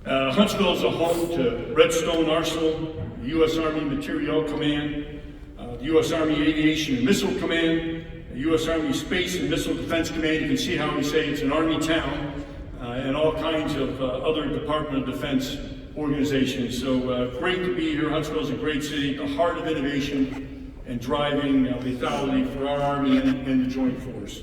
Huntsville is a home to Redstone Arsenal, the U.S. Army Materiel Command, the U.S. Army Aviation and Missile Command, the U.S. Army Space and Missile Defense Command. You can see how we say it's an Army town, and all kinds of other Department of Defense organizations. So great to be here. Huntsville is a great city, the heart of innovation and driving lethality for our Army and the Joint Force.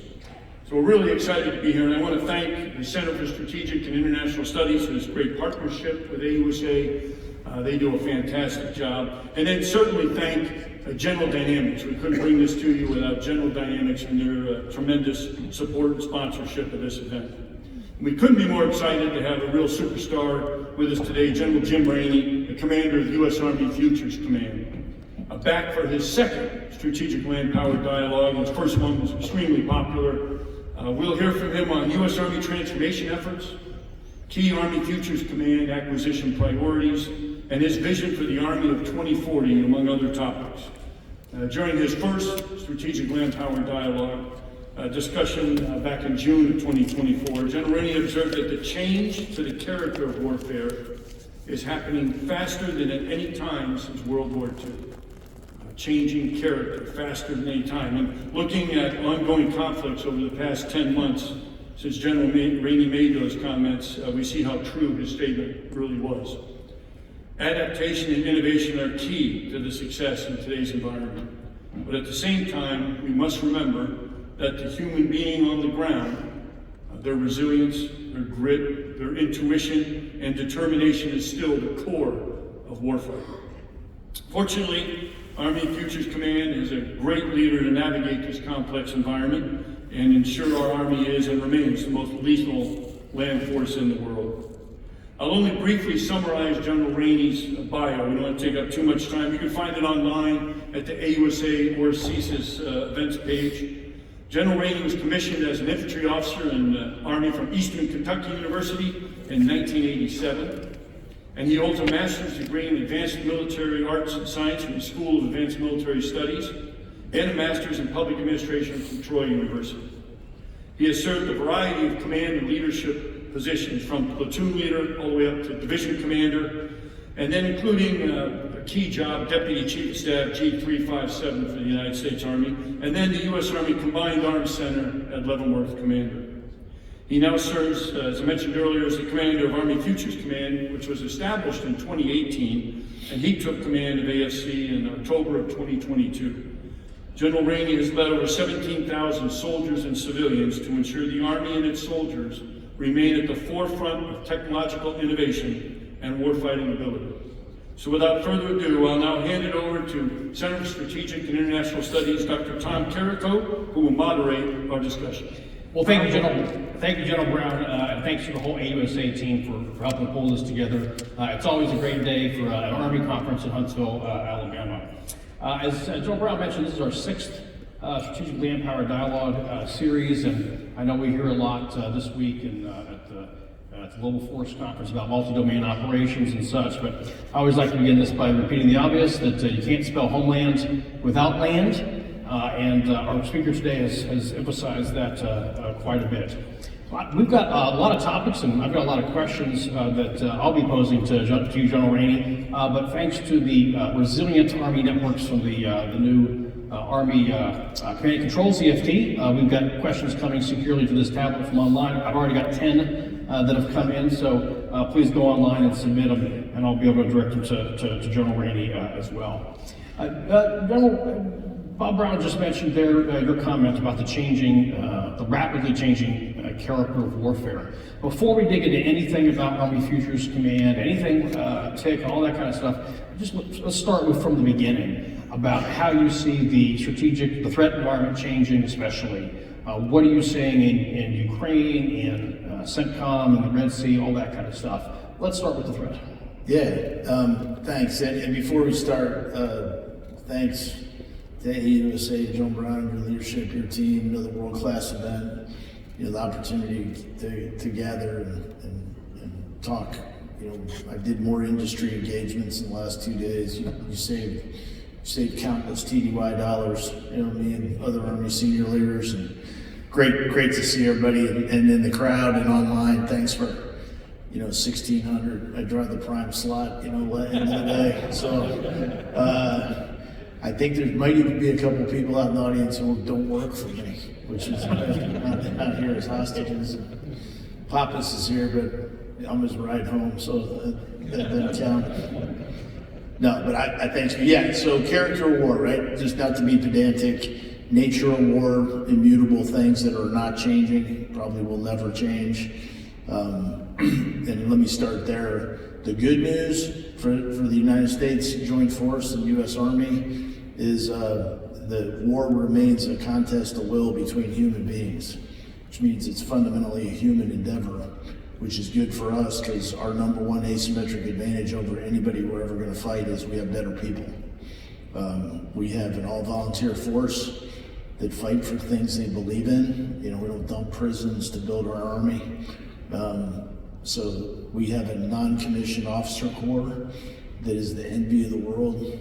So we're really excited to be here, and I want to thank the Center for Strategic and International Studies for this great partnership with AUSA. They do a fantastic job. And then certainly thank General Dynamics. We couldn't bring this to you without General Dynamics and their tremendous support and sponsorship of this event. We couldn't be more excited to have a real superstar with us today, General Jim Rainey, the commander of the U.S. Army Futures Command. Back for his second Strategic Landpower Dialogue. His first one was extremely popular. We'll hear from him on U.S. Army transformation efforts, key Army Futures Command acquisition priorities, and his vision for the Army of 2040, among other topics. During his first Strategic Landpower Dialogue discussion back in June of 2024, General Rainey observed that the change to the character of warfare is happening faster than at any time since World War II. Changing character faster than any time. And looking at ongoing conflicts over the past 10 months, since General Rainey made those comments, we see how true his statement really was. Adaptation and innovation are key to the success in today's environment. But at the same time, we must remember that the human being on the ground, their resilience, their grit, their intuition, and determination is still the core of warfighting. Fortunately, Army Futures Command is a great leader to navigate this complex environment and ensure our Army is and remains the most lethal land force in the world. I'll only briefly summarize General Rainey's bio. We don't want to take up too much time. You can find it online at the AUSA or CSIS events page. General Rainey was commissioned as an infantry officer in the Army from Eastern Kentucky University in 1987. And he holds a master's degree in advanced military arts and science from the School of Advanced Military Studies and a master's in public administration from Troy University. He has served a variety of command and leadership positions, from platoon leader all the way up to division commander, and then including a key job, Deputy Chief of Staff G357 for the United States Army, and then the U.S. Army Combined Arms Center at Leavenworth Commander. He now serves, as I mentioned earlier, as the commander of Army Futures Command, which was established in 2018, and he took command of AFC in October of 2022. General Rainey has led over 17,000 soldiers and civilians to ensure the Army and its soldiers remain at the forefront of technological innovation and warfighting ability. So without further ado, I'll now hand it over to Center for Strategic and International Studies, Dr. Tom Carrico, who will moderate our discussion. Well, thank you, General Brown, and thanks to the whole AUSA team for helping pull this together. It's always a great day for an Army conference in Huntsville, Alabama. As General Brown mentioned, this is our sixth Strategic Landpower Dialogue series, and I know we hear a lot this week at the Global Force Conference about multi-domain operations and such, but I always like to begin this by repeating the obvious, that you can't spell homeland without land. And our speaker today has emphasized that quite a bit. We've got a lot of topics, and I've got a lot of questions that I'll be posing to General Rainey. But thanks to the resilient Army networks from the new Army Command and Control CFT, we've got questions coming securely to this tablet from online. I've already got 10 that have come in, so please go online and submit them, and I'll be able to direct them to General Rainey as well. Bob Brown just mentioned there your comment about the rapidly changing character of warfare. Before we dig into anything about Army Futures Command, anything TIC, all that kind of stuff, let's start from the beginning about how you see the threat environment changing, especially. What are you seeing in Ukraine, in CENTCOM, in the Red Sea, all that kind of stuff? Let's start with the threat. Yeah, thanks. And before we start, thanks to AUSA, General Brown, and your leadership, your team, another world-class event, the opportunity to gather and talk. I did more industry engagements in the last 2 days. You saved countless TDY dollars, me and other Army senior leaders, and great to see everybody and in the crowd and online. Thanks for 1600. I drive the prime slot, end of the day. So I think there might even be a couple people out in the audience who don't work for me, which is not here as hostages. Pappas is here, but I'm his ride home, so that doesn't count. No, but I think so. Yeah, so character of war, right? Just not to be pedantic. Nature of war, immutable things that are not changing, probably will never change. And let me start there. The good news for the United States Joint Force and U.S. Army is the war remains a contest of will between human beings, which means it's fundamentally a human endeavor, which is good for us because our number one asymmetric advantage over anybody we're ever going to fight is we have better people. We have an all-volunteer force that fight for things they believe in. We don't dump prisons to build our army. So we have a non-commissioned officer corps that is the envy of the world.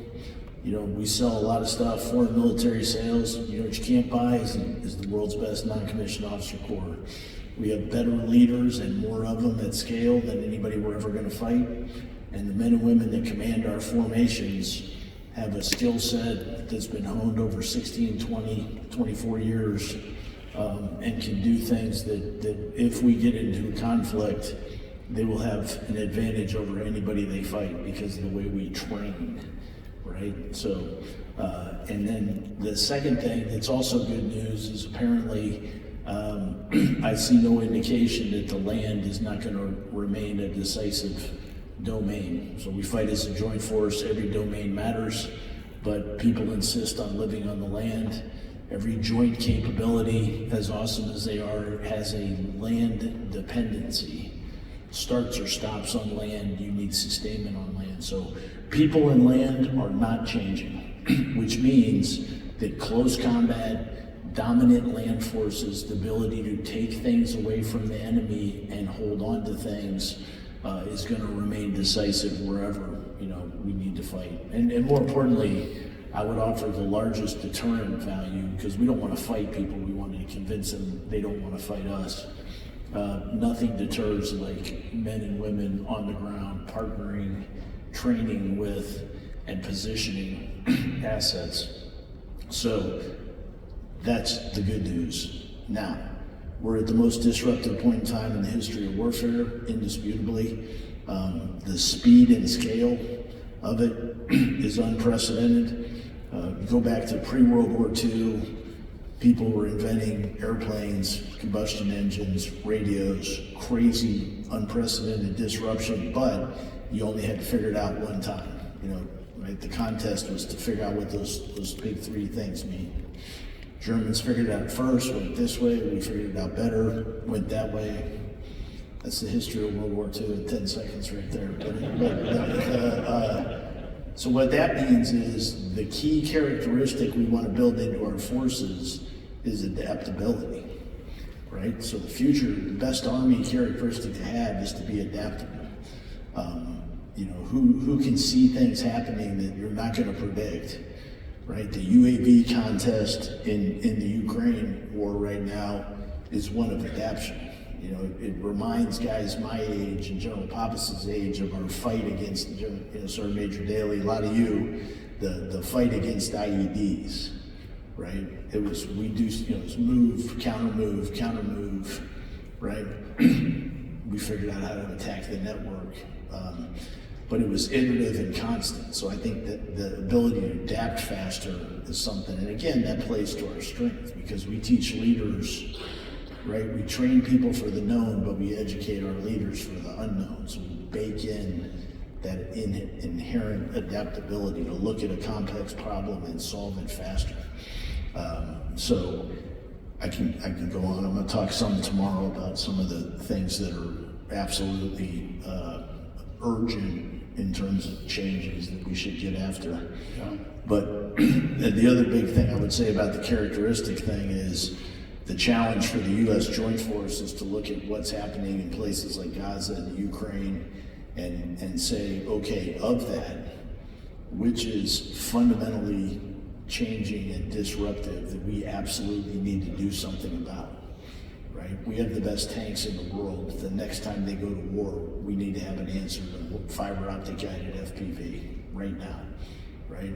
We sell a lot of stuff, foreign military sales. What you can't buy is the world's best non-commissioned officer corps. We have better leaders and more of them at scale than anybody we're ever going to fight. And the men and women that command our formations have a skill set that's been honed over 16, 20, 24 years and can do things that if we get into a conflict, they will have an advantage over anybody they fight because of the way we train, right? So, and then the second thing that's also good news is apparently I see no indication that the land is not going to remain a decisive domain. So we fight as a joint force, every domain matters, but people insist on living on the land. Every joint capability, as awesome as they are, has a land dependency. Starts or stops on land, you need sustainment on land. So people and land are not changing, which means that close combat, dominant land forces, the ability to take things away from the enemy and hold on to things is going to remain decisive wherever we need to fight. And more importantly, I would offer the largest deterrent value because we don't want to fight people. We want to convince them they don't want to fight us. Nothing deters like men and women on the ground partnering, training with, and positioning assets. So that's the good news. Now, we're at the most disruptive point in time in the history of warfare, indisputably. The speed and scale of it is unprecedented. Go back to pre-World War II, people were inventing airplanes, combustion engines, radios, crazy, unprecedented disruption, but you only had to figure it out one time. Right? The contest was to figure out what those big three things mean. Germans figured it out first, went this way, we figured it out better, went that way. That's the history of World War II in 10 seconds right there. So what that means is the key characteristic we want to build into our forces is adaptability, right? So the best Army characteristic to have is to be adaptable. Who can see things happening that you're not going to predict, right? The UAV contest in the Ukraine war right now is one of adaptation. It reminds guys my age and General Pappas's age of our fight against, Sergeant Major Daly, a lot of you, the fight against IEDs, right? It was, it's move, counter move, right? We figured out how to attack the network. But it was iterative and constant. So I think that the ability to adapt faster is something, and again, that plays to our strength because we teach leaders, right? We train people for the known, but we educate our leaders for the unknown. So we bake in that inherent adaptability to look at a complex problem and solve it faster. So I can go on. I'm going to talk some tomorrow about some of the things that are absolutely urgent in terms of changes that we should get after. Yeah. But the other big thing I would say about the characteristic thing is the challenge for the U.S. Joint Force is to look at what's happening in places like Gaza and the Ukraine and say, okay, of that, which is fundamentally changing and disruptive that we absolutely need to do something about, right? We have the best tanks in the world. The next time they go to war, we need to have an answer to fiber optic guided FPV right now, right?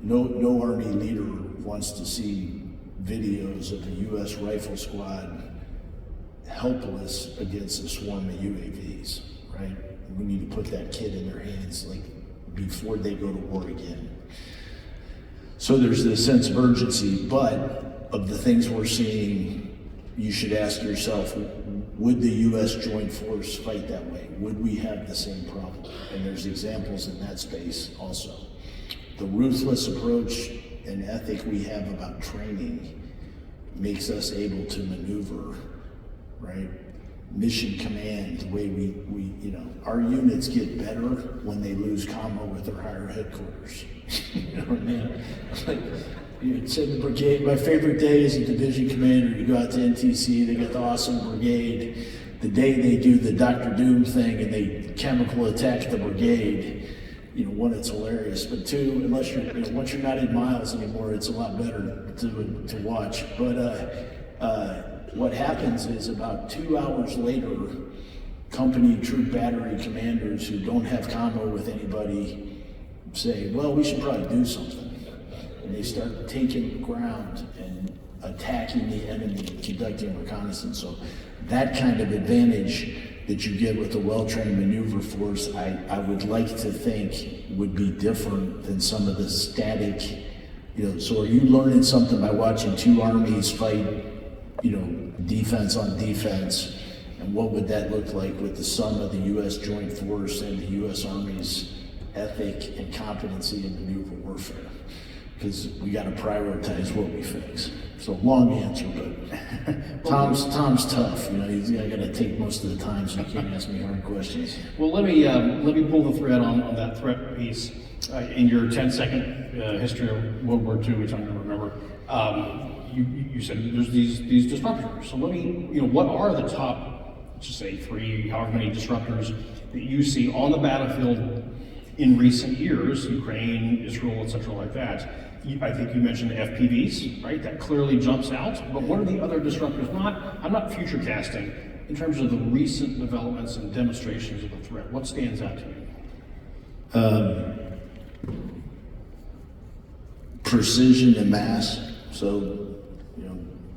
No Army leader wants to see videos of the U.S. rifle squad helpless against a swarm of UAVs, right? We need to put that kid in their hands like before they go to war again. So there's this sense of urgency, but of the things we're seeing, you should ask yourself, would the U.S. Joint Force fight that way? Would we have the same problem? And there's examples in that space also. The ruthless approach and ethic we have about training makes us able to maneuver, right? Mission command, the way our units get better when they lose combo with their higher headquarters. You know what I mean? Like, you said the brigade, my favorite day is a division commander. You go out to NTC, they got the awesome brigade. The day they do the Dr. Doom thing and they chemical attack the brigade, one, it's hilarious, but two, unless once you're not in miles anymore, it's a lot better to watch. But what happens is about 2 hours later, company troop battery commanders who don't have combo with anybody say, well, we should probably do something. And they start taking ground and attacking the enemy, conducting reconnaissance. So that kind of advantage that you get with a well-trained maneuver force, I would like to think would be different than some of the static, so are you learning something by watching two armies fight, defense on defense? And what would that look like with the sum of the U.S. Joint Force and the U.S. Army's ethic and competency in maneuver warfare? Because we got to prioritize what we fix. So long answer, but Tom's tough. He's got to take most of the time, so you can't ask me hard questions. Well, let me pull the thread on that threat piece. In your 10-second history of World War II, which I'm going to remember, you said there's these disruptors. So what are the top, let's just say 3, however many disruptors that you see on the battlefield in recent years, Ukraine, Israel, etc., like that? I think you mentioned the FPVs, right? That clearly jumps out. But what are the other disruptors? I'm not future casting. In terms of the recent developments and demonstrations of the threat, what stands out to you? Precision and mass. So,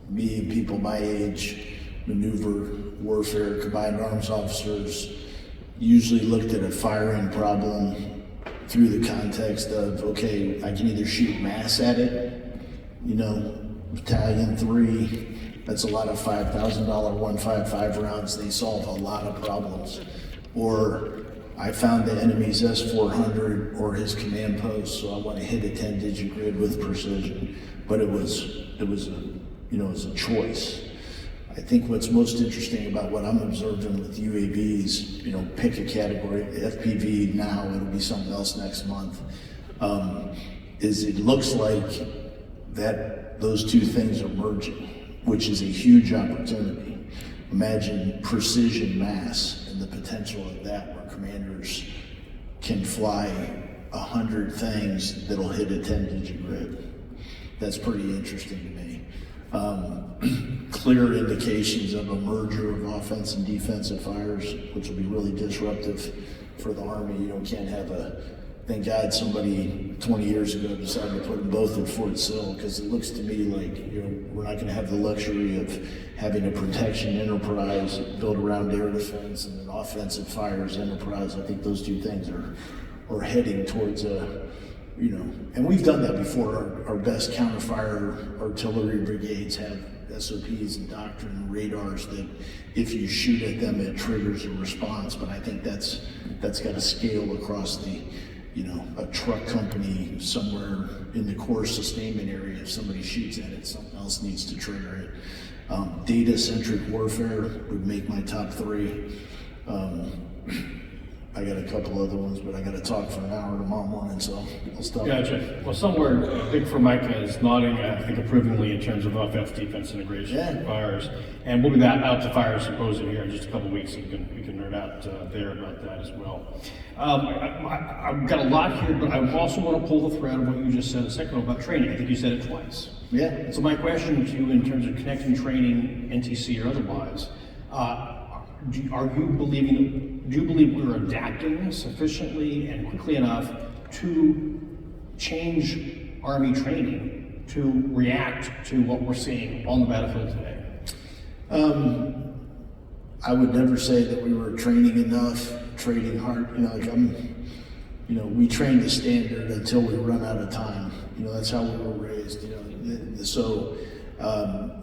me and people my age, maneuver warfare, combined arms officers, usually looked at a firing problem through the context of, okay, I can either shoot mass at it, Battalion 3, that's a lot of $5,000 155 rounds, they solve a lot of problems. Or I found the enemy's S-400 or his command post, so I want to hit a 10-digit grid with precision. But it was a choice. I think what's most interesting about what I'm observing with UAVs, pick a category, FPV now, it'll be something else next month, is it looks like that those two things are merging, which is a huge opportunity. Imagine precision mass and the potential of that, where commanders can fly 100 things that'll hit a 10-digit grid. That's pretty interesting to me. Clear indications of a merger of offense and defensive fires, which will be really disruptive for the Army. Can't have thank God somebody 20 years ago decided to put them both in Fort Sill, because it looks to me like, we're not gonna have the luxury of having a protection enterprise built around air defense and an offensive fires enterprise. I think those two things are heading towards and we've done that before. Our best counterfire artillery brigades have SOPs and doctrine and radars that if you shoot at them, it triggers a response. But I think that's got to scale across a truck company somewhere in the core sustainment area. If somebody shoots at it, something else needs to trigger it. Data-centric warfare would make my top 3. I got a couple other ones, but I got to talk for an hour tomorrow morning, so I'll stop. Gotcha. Well, somewhere Big Formica is nodding, I think, approvingly in terms of offense-defense integration for fires. And we'll be back out to fire symposium here in just a couple of weeks, so we can nerd out there about that as well. I've got a lot here, but I also want to pull the thread of what you just said a second ago about training. I think you said it twice. Yeah. So my question to you in terms of connecting training, NTC or otherwise, do you believe we're adapting sufficiently and quickly enough to change Army training to react to what we're seeing on the battlefield today? I would never say that we were training enough, training hard. We train the standard until we run out of time. That's how we were raised. So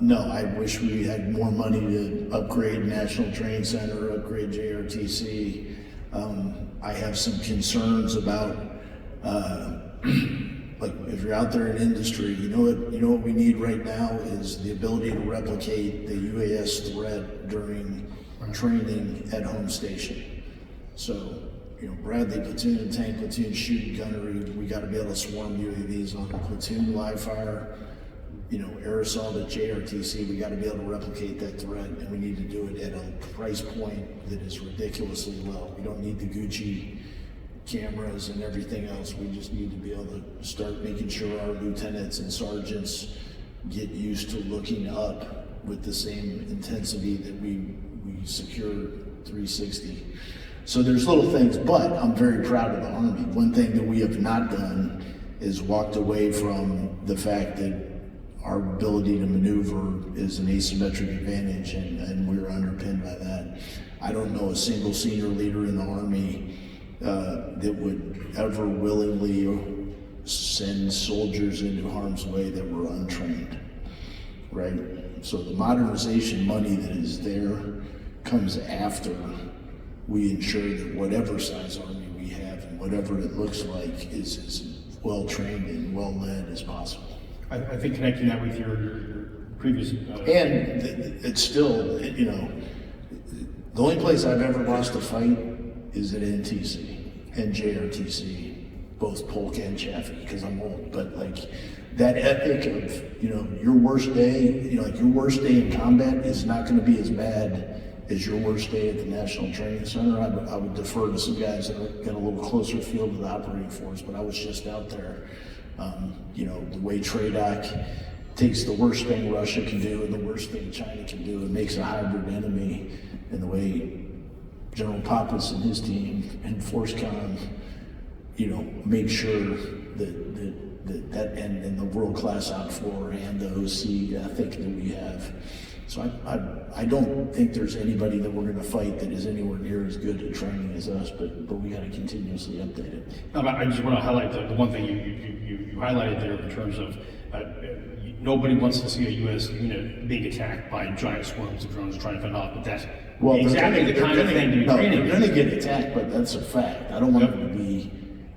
no, I wish we had more money to upgrade National Training Center, upgrade JRTC. I have some concerns about, like if you're out there in industry, you know what we need right now is the ability to replicate the UAS threat during training at home station. So, Bradley platoon, tank platoon, shooting gunnery, we got to be able to swarm UAVs on the platoon live fire. Air assault at JRTC, we got to be able to replicate that threat, and we need to do it at a price point that is ridiculously low. We don't need the Gucci cameras and everything else. We just need to be able to start making sure our lieutenants and sergeants get used to looking up with the same intensity that we secure 360. So there's little things, but I'm very proud of the Army. One thing that we have not done is walked away from the fact that our ability to maneuver is an asymmetric advantage, and we're underpinned by that. I don't know a single senior leader in the Army that would ever willingly send soldiers into harm's way that were untrained, right? So the modernization money that is there comes after we ensure that whatever size Army we have and whatever it looks like is as well trained and well led as possible. I think connecting that with your previous... And it's still, the only place I've ever lost a fight is at NTC and JRTC, both Polk and Chaffee, because I'm old. But that ethic of, your worst day, your worst day in combat is not going to be as bad as your worst day at the National Training Center. I would defer to some guys that got a little closer field to the operating force, but I was just out there. The way TRADOC takes the worst thing Russia can do and the worst thing China can do and makes a hybrid enemy, and the way General Pappas and his team and ForceCom, make sure that and the world-class OPFOR and the OC ethic that we have. So I don't think there's anybody that we're going to fight that is anywhere near as good at training as us, but we got to continuously update it. No, I just want to highlight the one thing you highlighted there in terms of nobody wants to see a U.S. unit being attacked by giant swarms of drones trying to fend off, but that's exactly the kind of thing to be training. They're going to get attacked, but that's a fact. I don't want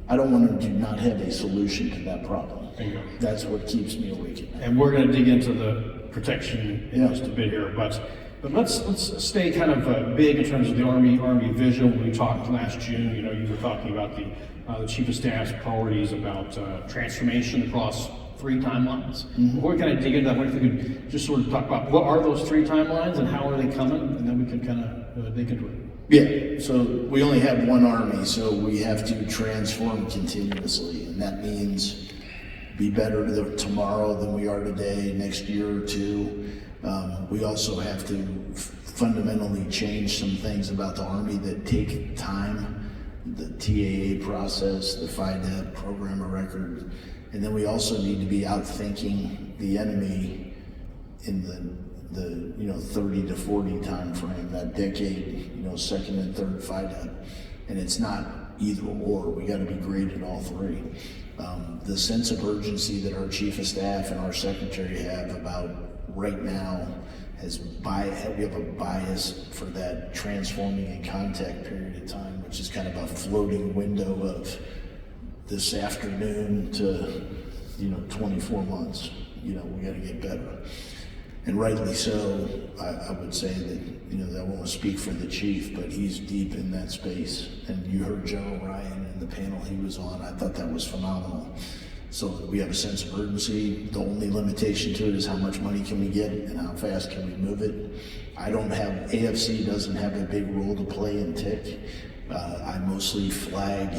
them to not have a solution to that problem. Bingo. That's what keeps me awake at night. And we're going to dig into the protection in just a bit here, but let's stay kind of big in terms of the Army vision. When we talked last June, you were talking about the Chief of Staff's priorities about transformation across 3 timelines. Before we kind of dig into that, what if we could just sort of talk about what are those 3 timelines and how are they coming, and then we can kind of dig into it. Yeah, so we only have one Army, so we have to transform continuously, and that means be better tomorrow than we are today, next year or 2. We also have to fundamentally change some things about the Army that take time, the TAA process, the FIDEP, program of record, and then we also need to be outthinking the enemy in the 30 to 40 time frame, that decade, second and third FIDEP, and it's not either or. We got to be great at all 3. The sense of urgency that our Chief of Staff and our Secretary have about right now we have a bias for that transforming in contact period of time, which is kind of a floating window of this afternoon to 24 months. We got to get better. and rightly so. I would say that, you know, that won't speak for the chief, but he's deep in that space. And you heard General Ryan in the panel he was on. I thought that was phenomenal. So we have a sense of urgency. The only limitation to it is how much money can we get and how fast can we move it. AFC doesn't have a big role to play in TIC. I mostly flag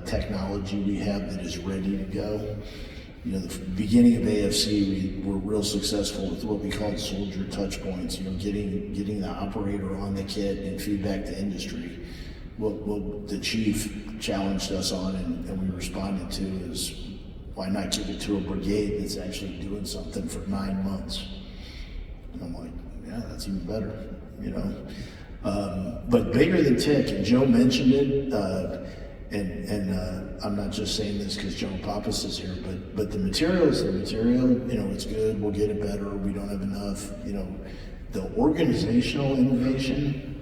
technology we have that is ready to go. You know, the beginning of AFC, we were real successful with what we called soldier touch points, you know, getting the operator on the kit and feedback to industry. What the chief challenged us on and we responded to is, why not give it to a brigade that's actually doing something for 9 months? And I'm like, yeah, that's even better, you know. But bigger than TIC, and Joe mentioned it, and I'm not just saying this because General Pappas is here, but the material is the material. You know, it's good. We'll get it better. We don't have enough. You know, the organizational innovation.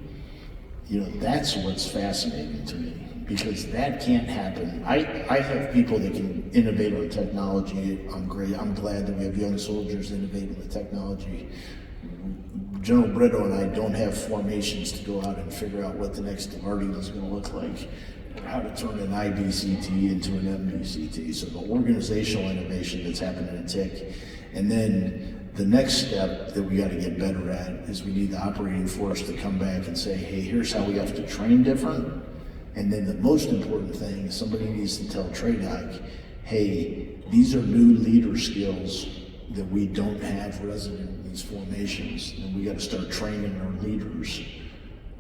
You know, that's what's fascinating to me, because that can't happen. I have people that can innovate on technology. I'm glad that we have young soldiers innovating with technology. General Brito and I don't have formations to go out and figure out what the next guardian is going to look like, or how to turn an IBCT into an MBCT. So the organizational innovation that's happening at TIC. And then the next step that we got to get better at is we need the operating force to come back and say, hey, here's how we have to train different. And then the most important thing, somebody needs to tell TRADOC, hey, these are new leader skills that we don't have resident in these formations, and we got to start training our leaders.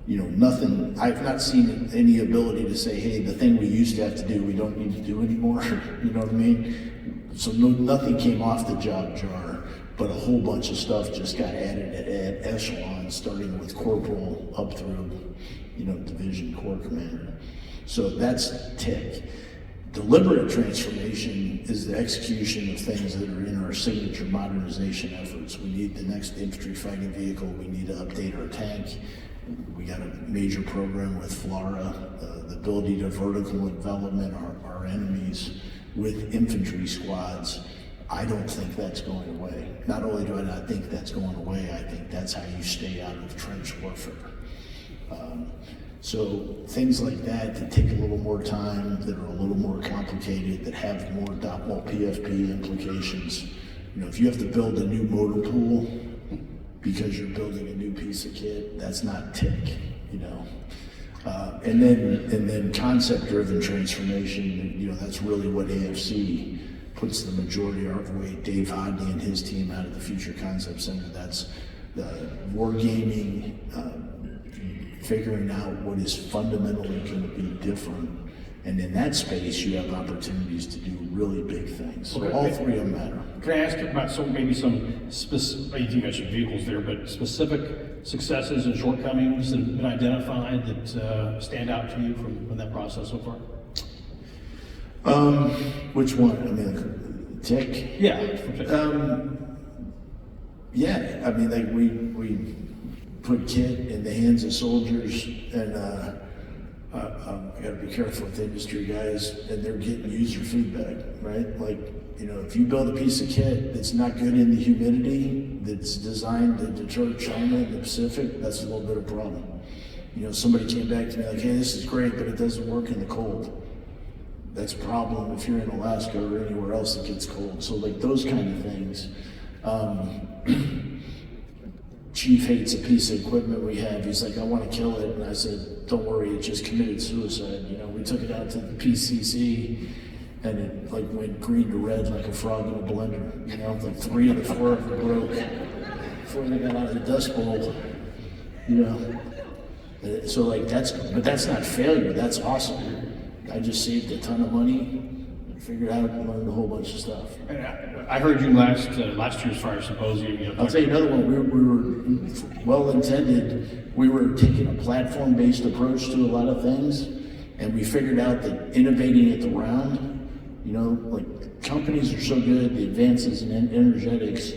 You know, I've not seen any ability to say, hey, the thing we used to have to do, we don't need to do anymore. You know what I mean? So nothing came off the job jar, but a whole bunch of stuff just got added at echelon, starting with corporal up through, you know, division corps commander. So that's TIC. Deliberate transformation is the execution of things that are in our signature modernization efforts. We need the next infantry fighting vehicle. We need to update our tank. We got a major program with FLRA, the ability to vertical envelopment our enemies with infantry squads. I don't think that's going away. Not only do I not think that's going away, I think that's how you stay out of trench warfare. So things like that take a little more time, that are a little more complicated, that have more PFP implications. You know, if you have to build a new motor pool because you're building a new piece of kit, that's not TIC, you know. And then concept-driven transformation, you know, that's really what AFC puts the majority of our weight. Dave Hodney and his team out of the Future Concept Center, that's the wargaming, figuring out what is fundamentally going to be different. And in that space, you have opportunities to do really big things. So all three of them matter. Can I ask about some specific, you mentioned vehicles there, but specific successes and shortcomings that have been identified that stand out to you from that process so far? Which one? I mean, TIC? Yeah. Yeah, I mean, like we put kit in the hands of soldiers, and I gotta be careful with industry guys, and they're getting user feedback, right? Like, you know, if you build a piece of kit that's not good in the humidity, that's designed to deter China in the Pacific, that's a little bit of a problem. You know, somebody came back to me like, hey, this is great, but it doesn't work in the cold. That's a problem if you're in Alaska or anywhere else that gets cold. So like those kind of things. Chief hates a piece of equipment we have. He's like, I want to kill it. And I said, don't worry, it just committed suicide. You know, we took it out to the PCC and it like went green to red like a frog in a blender. You know, like 3 of the 4 of them broke before they got out of the dust bowl. You know, so like but that's not failure. That's awesome. I just saved a ton of money. Figured out and learned a whole bunch of stuff. I heard you last year's fire symposium. You know, I'll tell you another one. We were well intended. We were taking a platform-based approach to a lot of things, and we figured out that innovating at the round, you know, like companies are so good, the advances in energetics.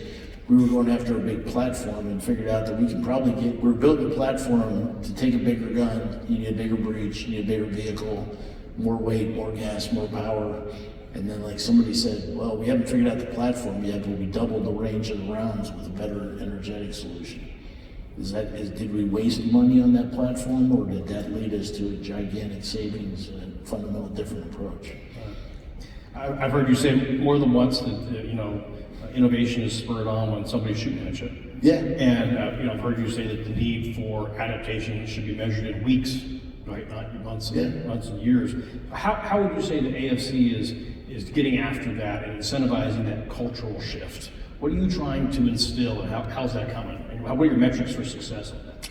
We were going after a big platform and figured out that we can probably we're building a platform to take a bigger gun. You need a bigger breech, you need a bigger vehicle, more weight, more gas, more power. And then like somebody said, well, we haven't figured out the platform yet, but we doubled the range of the rounds with a better energetic solution. Did we waste money on that platform, or did that lead us to a gigantic savings and a fundamental different approach? I've heard you say more than once that innovation is spurred on when somebody's shooting at you. Yeah. And I've heard you say that the need for adaptation should be measured in weeks, right, not months and years. How would you say the AFC is getting after that and incentivizing that cultural shift? What are you trying to instill, and how's that coming? And what are your metrics for success on that?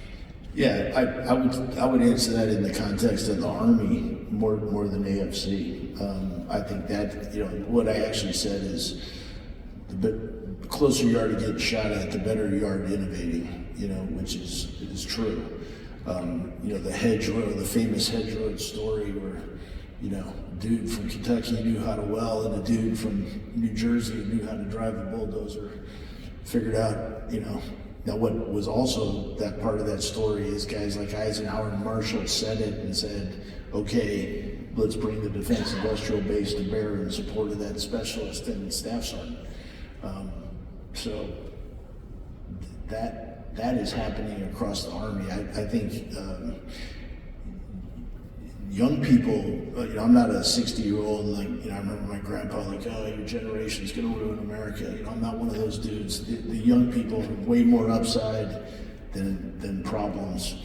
Yeah, I would answer that in the context of the Army more than AFC. I think that what I actually said is the closer you are to getting shot at, the better you are at innovating. Which is true. The hedgerow, the famous hedgerow story where a dude from Kentucky knew how to weld, and a dude from New Jersey knew how to drive a bulldozer. Figured out, Now, what was also that part of that story is guys like Eisenhower and Marshall said it and said, okay, let's bring the defense industrial base to bear in support of that specialist and staff sergeant. So that is happening across the Army. I think young people, I'm not a 60-year-old, I remember my grandpa oh, your generation's gonna ruin America. I'm not one of those dudes. The young people have way more upside than problems,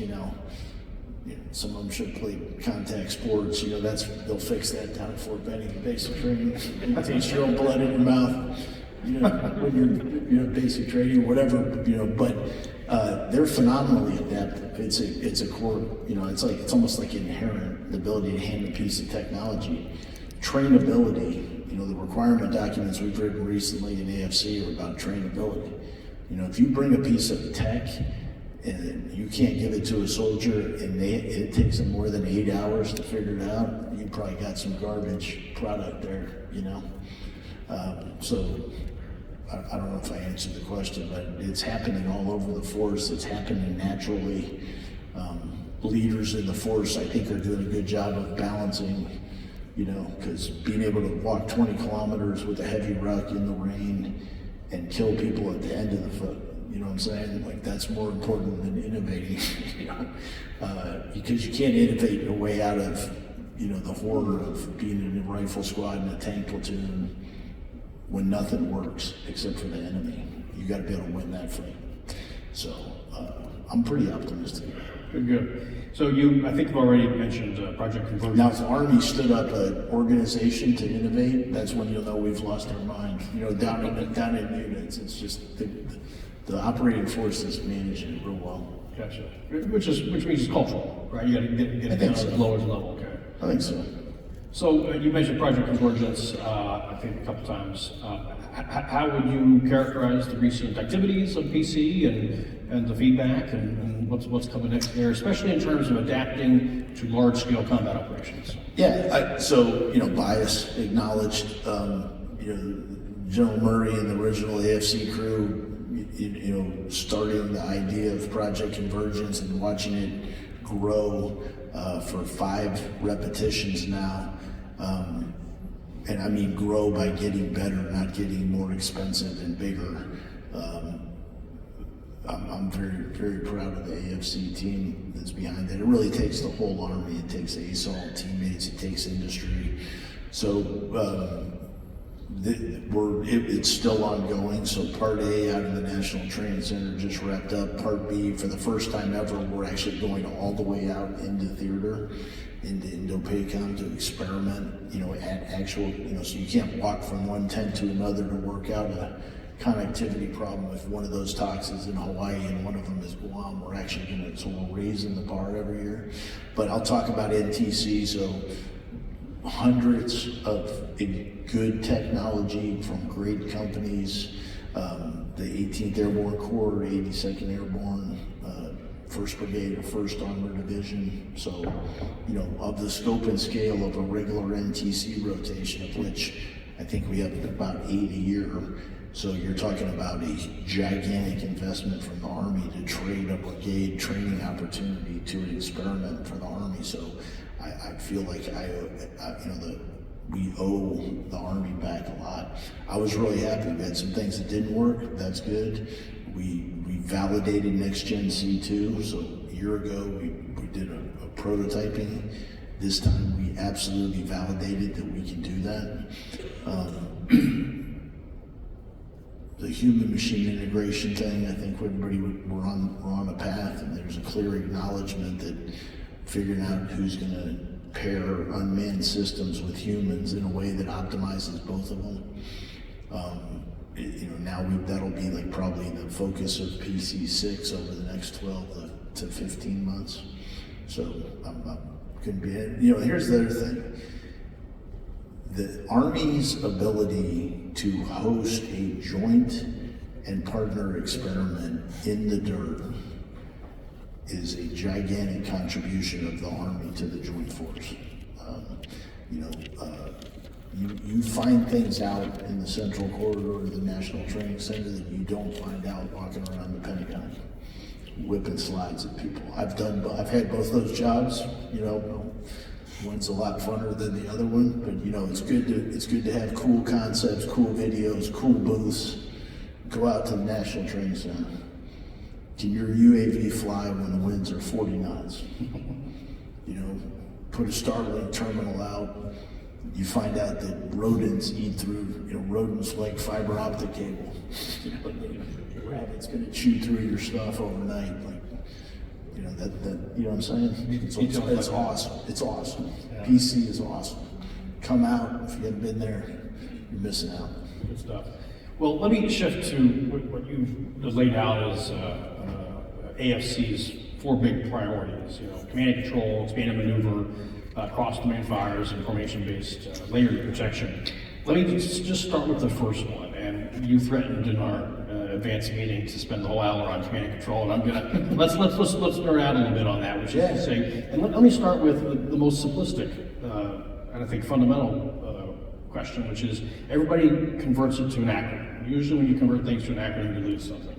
Some of them should play contact sports, they'll fix that down at Fort Benning in basic training. It takes your own blood in your mouth, when you're basic training or whatever, but they're phenomenally adaptive. It's a core, it's almost like inherent, the ability to handle a piece of technology. Trainability, the requirement documents we've written recently in AFC are about trainability. If you bring a piece of tech and you can't give it to a soldier and it takes them more than 8 hours to figure it out, you probably got some garbage product there, So I don't know if I answered the question, but it's happening all over the force. It's happening naturally. Leaders in the force, I think, are doing a good job of balancing, because being able to walk 20 kilometers with a heavy ruck in the rain and kill people at the end of the foot, you know what I'm saying? That's more important than innovating, because you can't innovate your way out of, the horror of being in a rifle squad and a tank platoon when nothing works except for the enemy. You got to be able to win that fight. So I'm pretty optimistic. Good. So I think you've already mentioned Project Convergence. Now, if the Army stood up an organization to innovate, that's when you'll know we've lost our mind. Down in units, it's just the operating forces manage it real well. Gotcha. Which means it's cultural, right? You got to get it down to the lowest level. Okay. I think so. So you mentioned Project Convergence, I think a couple times. How would you characterize the recent activities of PC and the feedback and what's coming next there, especially in terms of adapting to large-scale combat operations? Yeah, bias acknowledged. General Murray and the original AFC crew, starting the idea of Project Convergence and watching it grow for 5 repetitions now. And I mean grow by getting better, not getting more expensive and bigger. I'm very, very proud of the AFC team that's behind that. It really takes the whole Army. It takes ASAL teammates, it takes industry. So it's still ongoing. So Part A out of the National Training Center just wrapped up. Part B, for the first time ever, we're actually going all the way out into theater, into Indo-PACOM to experiment, at actual, so you can't walk from one tent to another to work out a connectivity problem. If one of those talks is in Hawaii and one of them is Guam, we're actually we're raising the bar every year. But I'll talk about NTC, so hundreds of good technology from great companies, the 18th Airborne Corps, 82nd Airborne, 1st Brigade, or 1st Armored Division. So, of the scope and scale of a regular NTC rotation, of which I think we have about 8 a year. So you're talking about a gigantic investment from the Army to trade a brigade training opportunity to an experiment for the Army. So I feel like we owe the Army back a lot. I was really happy. We had some things that didn't work. That's good. We validated Next Gen C2. So a year ago, we did a prototyping. This time, we absolutely validated that we can do that. The human-machine integration thing, I think everybody we're on a path, and there's a clear acknowledgement that figuring out who's going to pair unmanned systems with humans in a way that optimizes both of them. Now that'll be like probably the focus of PC6 over the next 12 to 15 months. So couldn't be it. Here's the other thing. The Army's ability to host a joint and partner experiment in the dirt is a gigantic contribution of the Army to the Joint Force. You find things out in the Central Corridor of the National Training Center that you don't find out walking around the Pentagon, whipping slides at people. I've had both those jobs. One's a lot funner than the other one, but it's good to have cool concepts, cool videos, cool booths. Go out to the National Training Center. Can your UAV fly when the winds are 40 knots? Put a Starlink terminal out. You find out that rodents eat through, rodents like fiber optic cable. Rabbit's gonna chew through your stuff overnight. You know what I'm saying? It's awesome. It's awesome. Yeah. PC is awesome. Come out. If you haven't been there, you're missing out. Good stuff. Well, let me shift to what you've laid out as AFC's 4 big priorities. Command and control, expand and maneuver, cross-domain fires, and formation-based layered protection. Let me just start with the first one. And you threatened in our advanced meeting to spend the whole hour on command and control, and I'm gonna let's nerd out a little bit on that, which is to say, and let me start with the most simplistic and I think fundamental question, which is everybody converts it to an acronym. Usually, when you convert things to an acronym, you lose something.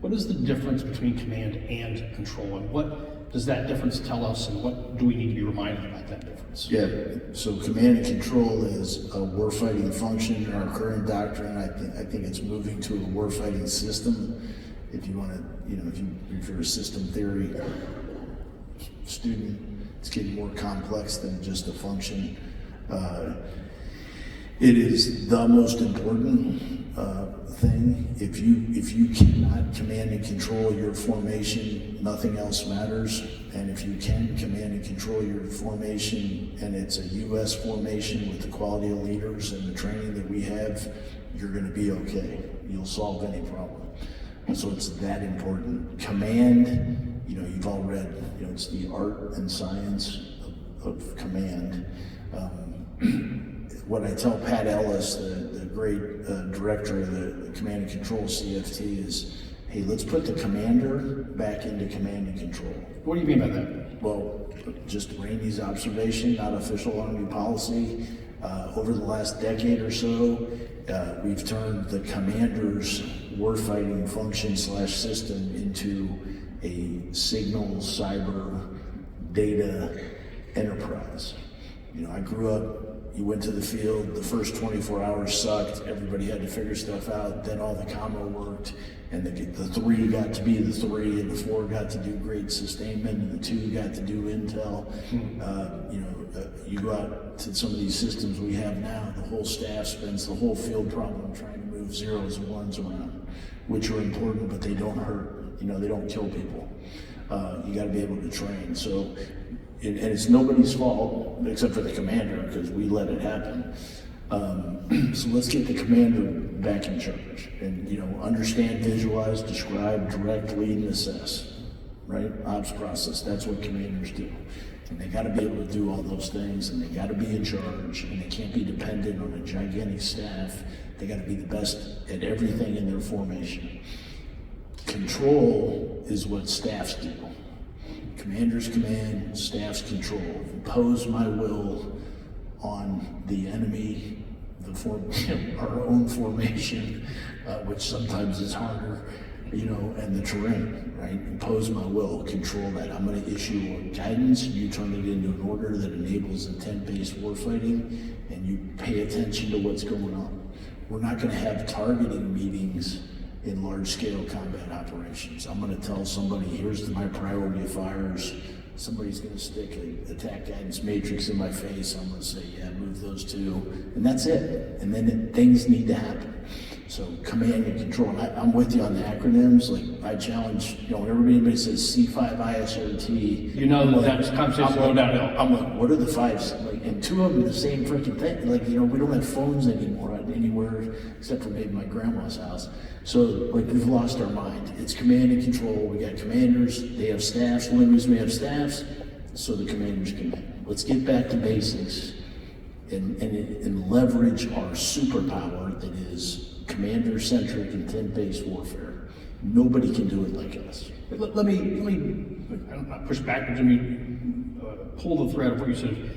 What is the difference between command and control, and what does that difference tell us, and what do we need to be reminded about that difference? Yeah, so command and control is a warfighting function in our current doctrine. I think it's moving to a warfighting system. If you want to, if you're a system theory student, it's getting more complex than just a function. It is the most important thing. If you cannot command and control your formation, nothing else matters. And if you can command and control your formation, and it's a U.S. formation with the quality of leaders and the training that we have, you're going to be okay. You'll solve any problem. So it's that important. Command, you've all read, it's the art and science of command. What I tell Pat Ellis, the great director of the Command and Control CFT, is, hey, let's put the commander back into command and control. What do you mean by that? Well, just Rainey's observation, not official Army policy. Over the last decade or so, we've turned the commander's warfighting function / system into a signal, cyber, data enterprise. I grew up, you went to the field, the first 24 hours sucked, everybody had to figure stuff out, then all the commo worked, and the 3 got to be the 3, and the 4 got to do great sustainment, and the 2 got to do intel. You go out to some of these systems we have now, the whole staff spends the whole field problem trying to move 0s and 1s around, which are important, but they don't hurt, they don't kill people. You gotta be able to train. So, and it's nobody's fault except for the commander, because we let it happen. So let's get the commander back in charge, and understand, visualize, describe, direct, lead, and assess. Right? Ops process. That's what commanders do, and they got to be able to do all those things, and they got to be in charge, and they can't be dependent on a gigantic staff. They got to be the best at everything in their formation. Control is what staffs do. Commanders command, staffs control. Impose my will on the enemy, our own formation, which sometimes is harder. and the terrain, right? Impose my will, control that. I'm going to issue guidance, you turn it into an order that enables intent-based warfighting, and you pay attention to what's going on. We're not going to have targeting meetings in large-scale combat operations. I'm going to tell somebody, here's my priority of fires. Somebody's going to stick an attack guidance matrix in my face. I'm going to say, yeah, move those two, and that's it. And then things need to happen. So command and control. And I'm with you on the acronyms. Like I challenge, whenever anybody says C5ISRT, that conversation going downhill. I'm like, what are the fives? Like, and two of them are the same freaking thing. Like, we don't have phones anymore anywhere except for maybe my grandma's house. So like we've lost our mind. It's command and control. We got commanders. They have staffs. The only reason we have staffs, so the commanders can. Let's get back to basics and leverage our superpower that is commander-centric, intent-based warfare. Nobody can do it like us. Let me not push back, but let me pull the thread of what you said.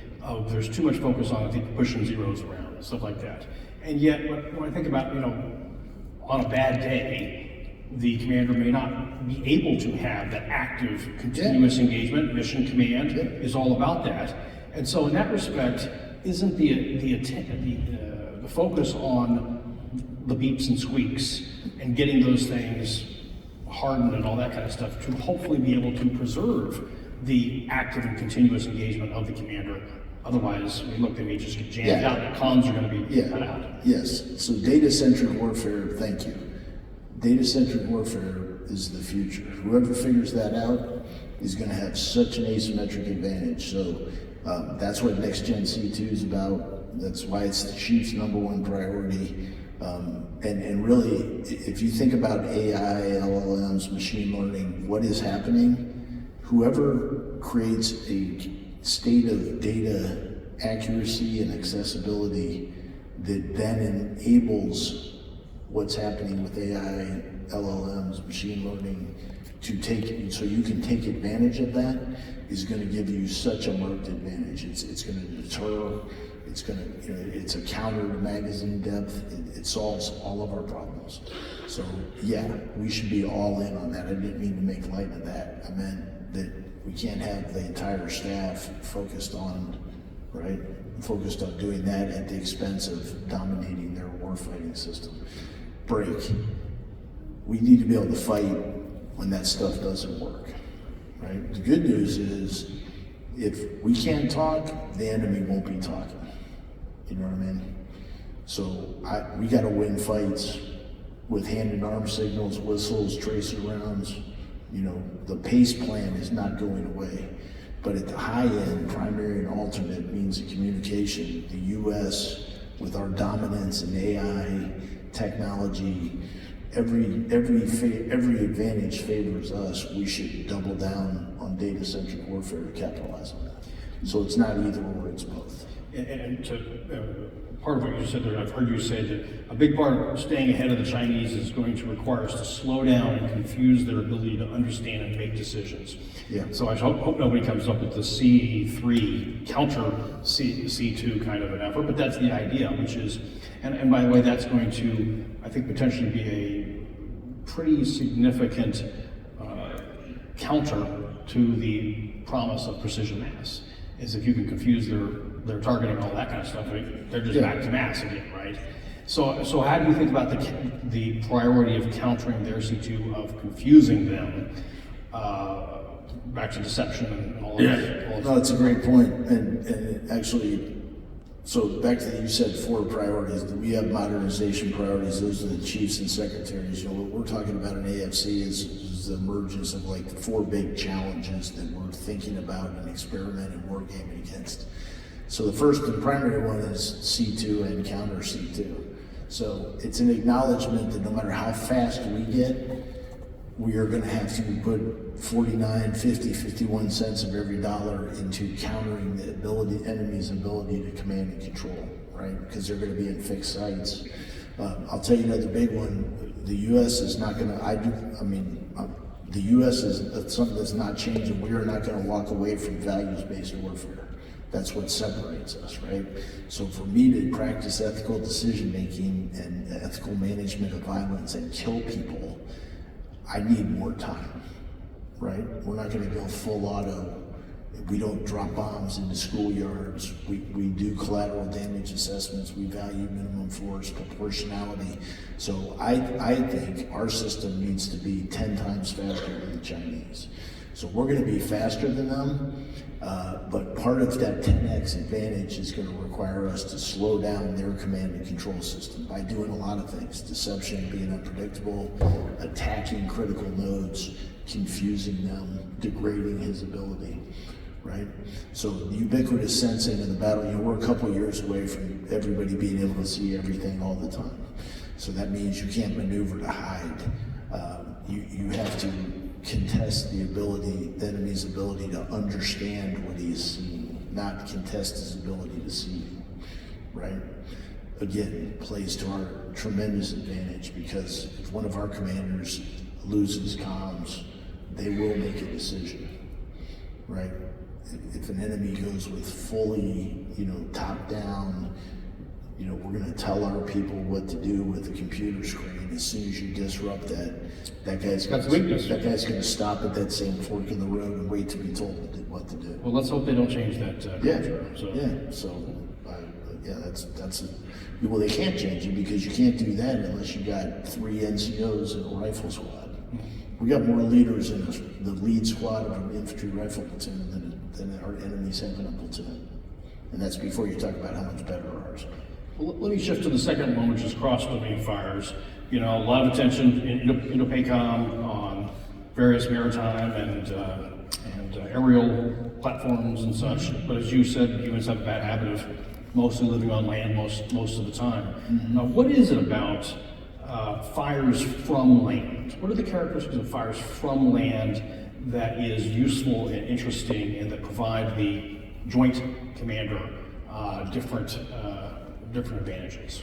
There's too much focus on, I think, pushing zeros around and stuff like that. And yet, when I think about, on a bad day, the commander may not be able to have that active, continuous engagement. Mission command is all about that. And so, in that respect, isn't the focus on the beeps and squeaks and getting those things hardened and all that kind of stuff to hopefully be able to preserve the active and continuous engagement of the commander? Otherwise, they may just get jammed out. The comms are going to be cut out. Yes. So data-centric warfare, thank you. Data-centric warfare is the future. Whoever figures that out is going to have such an asymmetric advantage. So that's what Next Gen C2 is about. That's why it's the chief's #1 priority. And really, if you think about AI, LLMs, machine learning, what is happening? Whoever creates a state of data accuracy and accessibility that then enables what's happening with AI, LLMs, machine learning, to take it, so you can take advantage of that, is going to give you such a marked advantage. It's going to deter. It's a counter to magazine depth. It solves all of our problems. So yeah, we should be all in on that. I didn't mean to make light of that. I meant that we can't have the entire staff focused on doing that at the expense of dominating their warfighting system. Break. We need to be able to fight when that stuff doesn't work, right? The good news is if we can't talk, the enemy won't be talking. You know what I mean? So we got to win fights with hand and arm signals, whistles, tracer rounds. The pace plan is not going away. But at the high end, primary and alternate means of communication. The U.S., with our dominance in AI, technology, every advantage favors us. We should double down on data-centric warfare to capitalize on that. So it's not either or, it's both. And to part of what you said there, I've heard you say that a big part of staying ahead of the Chinese is going to require us to slow down and confuse their ability to understand and make decisions. Yeah. So I hope nobody comes up with the C3 counter C2 kind of an effort, but that's the idea, which is, and by the way, that's going to, I think, potentially be a pretty significant counter to the promise of precision mass, is if you can confuse their targeting, all that kind of stuff, they're just back to mass again, right? So how do you think about the priority of countering their C2, of confusing them, back to deception and all of that? No, that's a great point. And actually, so back to you said 4 priorities. We have modernization priorities. Those are the chiefs and secretaries. What we're talking about in AFC is the emergence of like the 4 big challenges that we're thinking about and experimenting and wargaming against. So the first and primary one is C2 and counter C2. So it's an acknowledgement that no matter how fast we get, we are going to have to put 49, 50, 51 cents of every dollar into countering the enemy's ability to command and control, right? Because they're going to be in fixed sites. I'll tell you another big one. The U.S. is not going to, the U.S. is something that's not changing. We are not going to walk away from values-based warfare. That's what separates us, right? So for me to practice ethical decision-making and ethical management of violence and kill people, I need more time, right? We're not going to go full auto. We don't drop bombs into schoolyards. We do collateral damage assessments. We value minimum force, proportionality. So I think our system needs to be 10 times faster than the Chinese. So we're going to be faster than them, but part of that 10x advantage is going to require us to slow down their command and control system by doing a lot of things: deception, being unpredictable, attacking critical nodes, confusing them, degrading his ability. Right? So the ubiquitous sensing in the battle, we're a couple years away from everybody being able to see everything all the time. So that means you can't maneuver to hide. You have to contest the enemy's ability to understand what he's seeing, not contest his ability to see, right? Again, plays to our tremendous advantage, because if one of our commanders loses comms, they will make a decision, right? If an enemy goes with fully, top down, we're going to tell our people what to do with the computer screen. As soon as you disrupt that guy's going to stop at that same fork in the road and wait to be told what to do. Well, let's hope they don't change that culture. Well, they can't change it, because you can't do that unless you got 3 NCOs in a rifle squad. We got more leaders in the lead squad of an infantry rifle platoon than our enemies have in a platoon. And that's before you talk about how much better ours are. Well, let me shift to the second one, which is cross-domain fires. A lot of attention in Indo-PACOM on various maritime and aerial platforms and such. But as you said, humans have a bad habit of mostly living on land most of the time. Mm-hmm. Now, what is it about fires from land? What are the characteristics of fires from land that is useful and interesting and that provide the joint commander different advantages?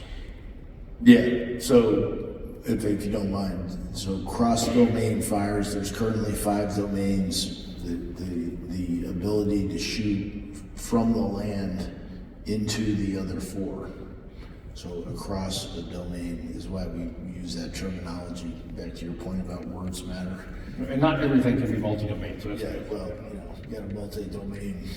Yeah, so if you don't mind, so cross-domain fires, there's currently 5 domains. The ability to shoot from the land into the other 4. So across the domain is why we use that terminology. Back to your point about words matter. And not everything can be multi-domain. So you got a multi-domain,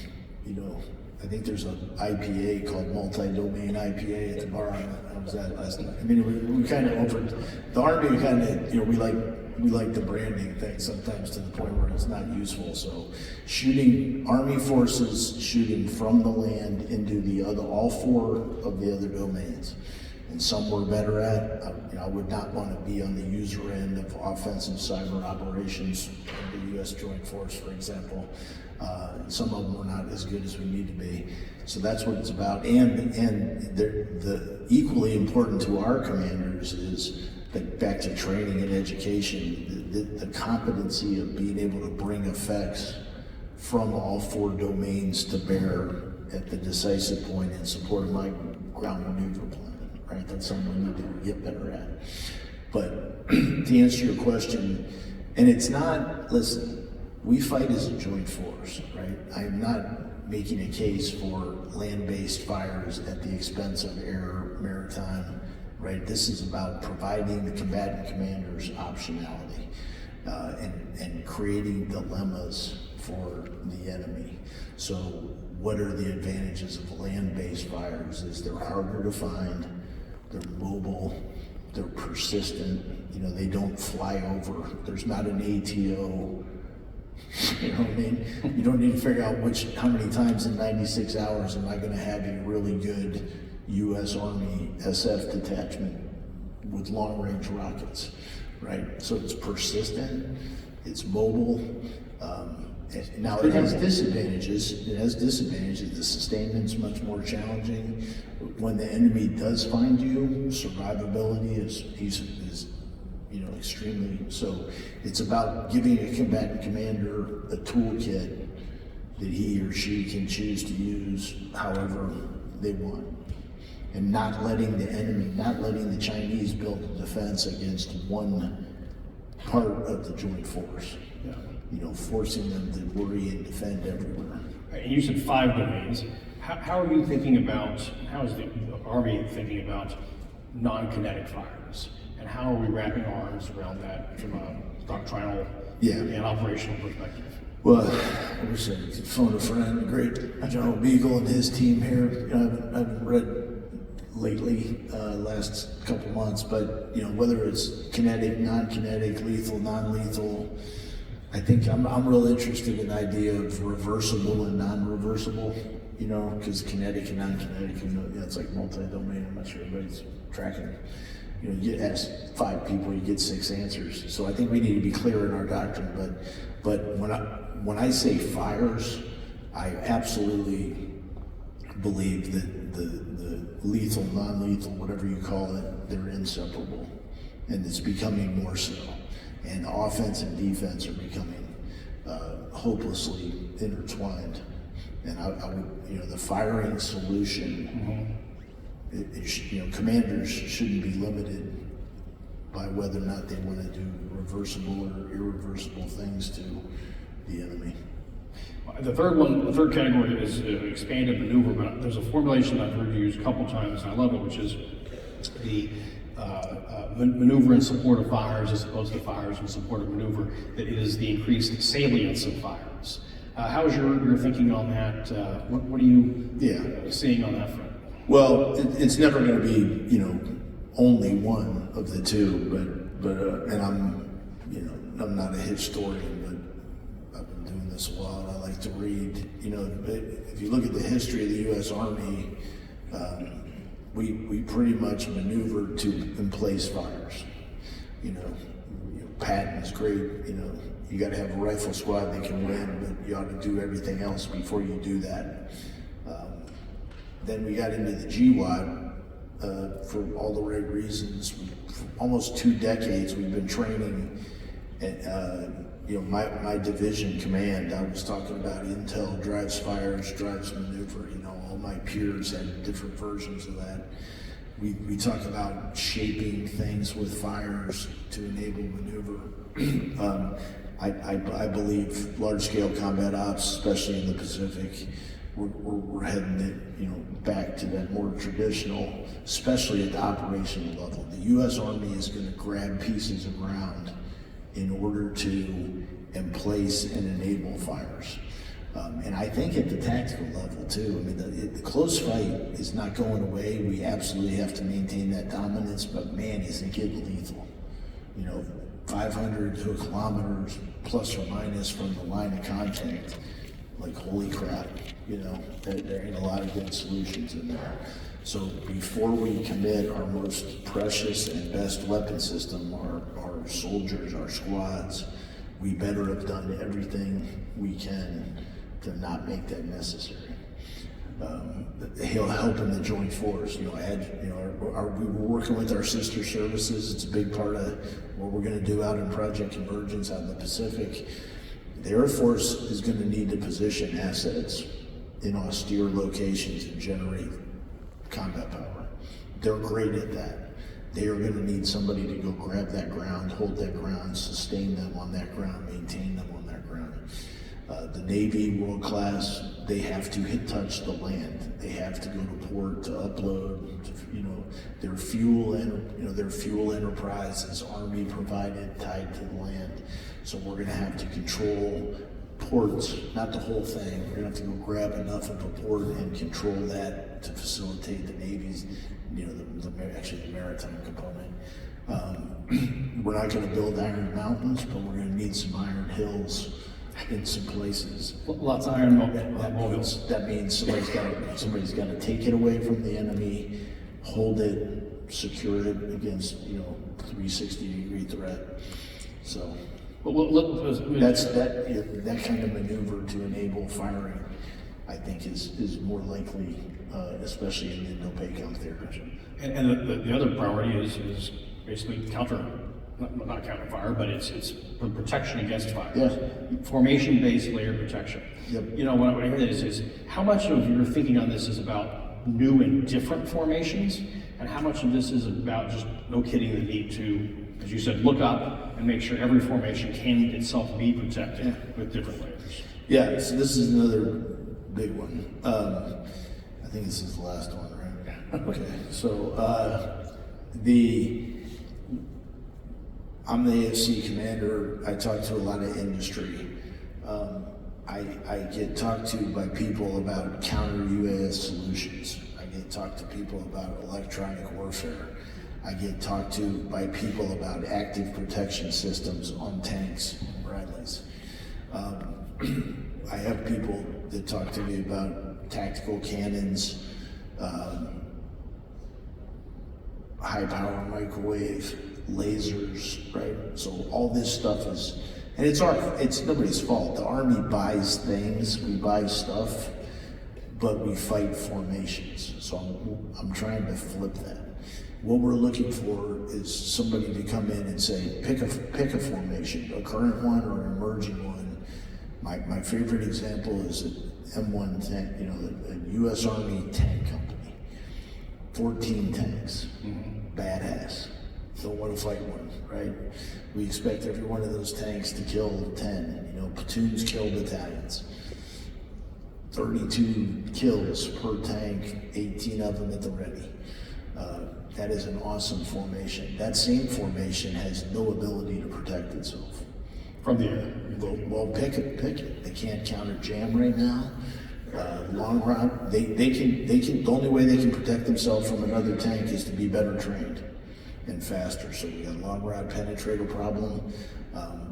I think there's an IPA called multi-domain IPA at the bar. I was at last night. I mean, we kind of the Army we like the branding thing sometimes to the point where it's not useful. So Army forces shooting from the land into all 4 of the other domains. And some we're better at. I would not want to be on the user end of offensive cyber operations of the U.S. Joint Force, for example. Some of them are not as good as we need to be. So that's what it's about. And the equally important to our commanders is back to training and education, the competency of being able to bring effects from all 4 domains to bear at the decisive point in support of my ground maneuver plan. Right? That's something we need to get better at. But to answer your question, and it's not, listen, we fight as a joint force, right? I'm not making a case for land-based fires at the expense of air, maritime, right? This is about providing the combatant commanders optionality and creating dilemmas for the enemy. So what are the advantages of land-based fires? Is they're harder to find, they're mobile, they're persistent, they don't fly over. There's not an ATO, you know what I mean? You don't need to figure out how many times in 96 hours am I gonna have a really good U.S. Army SF detachment with long-range rockets, right? So it's persistent, it's mobile. Now it has disadvantages. The sustainment's much more challenging. When the enemy does find you, survivability is extremely. So it's about giving a combatant commander a toolkit that he or she can choose to use however they want, and not letting the Chinese build a defense against one part of the joint force. Yeah. Forcing them to worry and defend everywhere. And you said 5 domains. How are you thinking about, how is the Army thinking about non-kinetic fires? And how are we wrapping arms around that from doctrinal Yeah. and operational perspective. Well, I wish I could phone a friend, the great General Beagle and his team here. You know, I haven't read lately, last couple months, but you know, whether it's kinetic, non-kinetic, lethal, non-lethal, I think I'm real interested in the idea of reversible and non-reversible. You know, because kinetic and non-kinetic, you know, it's like multi-domain. I'm not sure everybody's tracking. You know, you ask 5 people, you get 6 answers. So I think we need to be clear in our doctrine. But when I say fires, I absolutely believe that the lethal, non-lethal, whatever you call it, they're inseparable, and it's becoming more so. And offense and defense are becoming hopelessly intertwined. And I would, you know, the firing solution. You know, commanders shouldn't be limited by whether or not they want to do reversible or irreversible things to the enemy. The third category is expanded maneuver, but there's a formulation I've heard used a couple times, and I love it, which is the maneuver in support of fires as opposed to fires in support of maneuver, that it is the increased salience of fires. How's your thinking on that? What are you seeing on that front? Well, it's never going to be, you know, only one of the two, but and I'm not a historian, but I've been doing this a while, and I like to read. You know, if you look at the history of the U.S. Army, we pretty much maneuvered to emplace fires. You know, Patton's great. You know, you got to have a rifle squad that can win, but you ought to do everything else before you do that. Then we got into the GWAT for all the right reasons. For almost 2 decades, we've been training. You know, my division command, I was talking about intel drives fires, drives maneuver. You know, all my peers had different versions of that. We talk about shaping things with fires to enable maneuver. I believe large-scale combat ops, especially in the Pacific, we're heading it, you know, back to that more traditional, especially at the operational level. The U.S. Army is going to grab pieces of ground in order to emplace and enable fires. And I think at the tactical level too. I mean, the close fight is not going away. We absolutely have to maintain that dominance, but man, is it getting lethal. You know, 500 to a kilometer plus or minus from the line of contact. Like, holy crap, you know, there ain't a lot of good solutions in there. So before we commit our most precious and best weapon system, our soldiers, our squads, we better have done everything we can to not make that necessary. He'll help in the joint force, you know, we were working with our sister services. It's a big part of what we're gonna do out in Project Convergence out in the Pacific. The Air Force is going to need to position assets in austere locations and generate combat power. They're great at that. They are going to need somebody to go grab that ground, hold that ground, sustain them on that ground, maintain them on that ground. The Navy, world class, they have to touch the land. They have to go to port to upload, you know, their fuel enterprise is Army provided, tied to the land. So we're going to have to control ports, not the whole thing. We're going to have to go grab enough of a port and control that to facilitate the Navy's, you know, the maritime component. We're not going to build iron mountains, but we're going to need some iron hills in some places. Lots of iron mobiles. That means somebody's got to take it away from the enemy, hold it, secure it against, you know, 360-degree threat. So. That kind of maneuver to enable firing, I think, is more likely, especially in the Indo-PACOM theory. And the other priority is basically not counter fire, but it's protection against fire. Yeah. Formation-based layer protection. Yep. You know, what I hear is how much of your thinking on this is about new and different formations, and how much of this is about just no kidding the need to, as you said, look up and make sure every formation can itself be protected with different layers. Yeah, so this is another big one. I think this is the last one, right? Okay, so I'm the AFC commander. I talk to a lot of industry. I get talked to by people about counter UAS solutions. I get talked to people about electronic warfare. I get talked to by people about active protection systems on tanks and Bradleys. I have people that talk to me about tactical cannons, high power microwave, lasers, right? So all this stuff is, and it's nobody's fault. The Army buys things, we buy stuff, but we fight formations. So I'm trying to flip that. What we're looking for is somebody to come in and say, pick a formation, a current one or an emerging one. My favorite example is an M1 tank, a US Army tank company. 14 tanks, badass. Don't want to fight one, right? We expect every one of those tanks to kill 10, platoons kill battalions. 32 kills per tank, 18 of them at the ready. That is an awesome formation. That same formation has no ability to protect itself. From the air. Well, pick it. They can't counter jam right now. Long run, they can. The only way they can protect themselves from another tank is to be better trained and faster. So we got a long rod penetrator problem.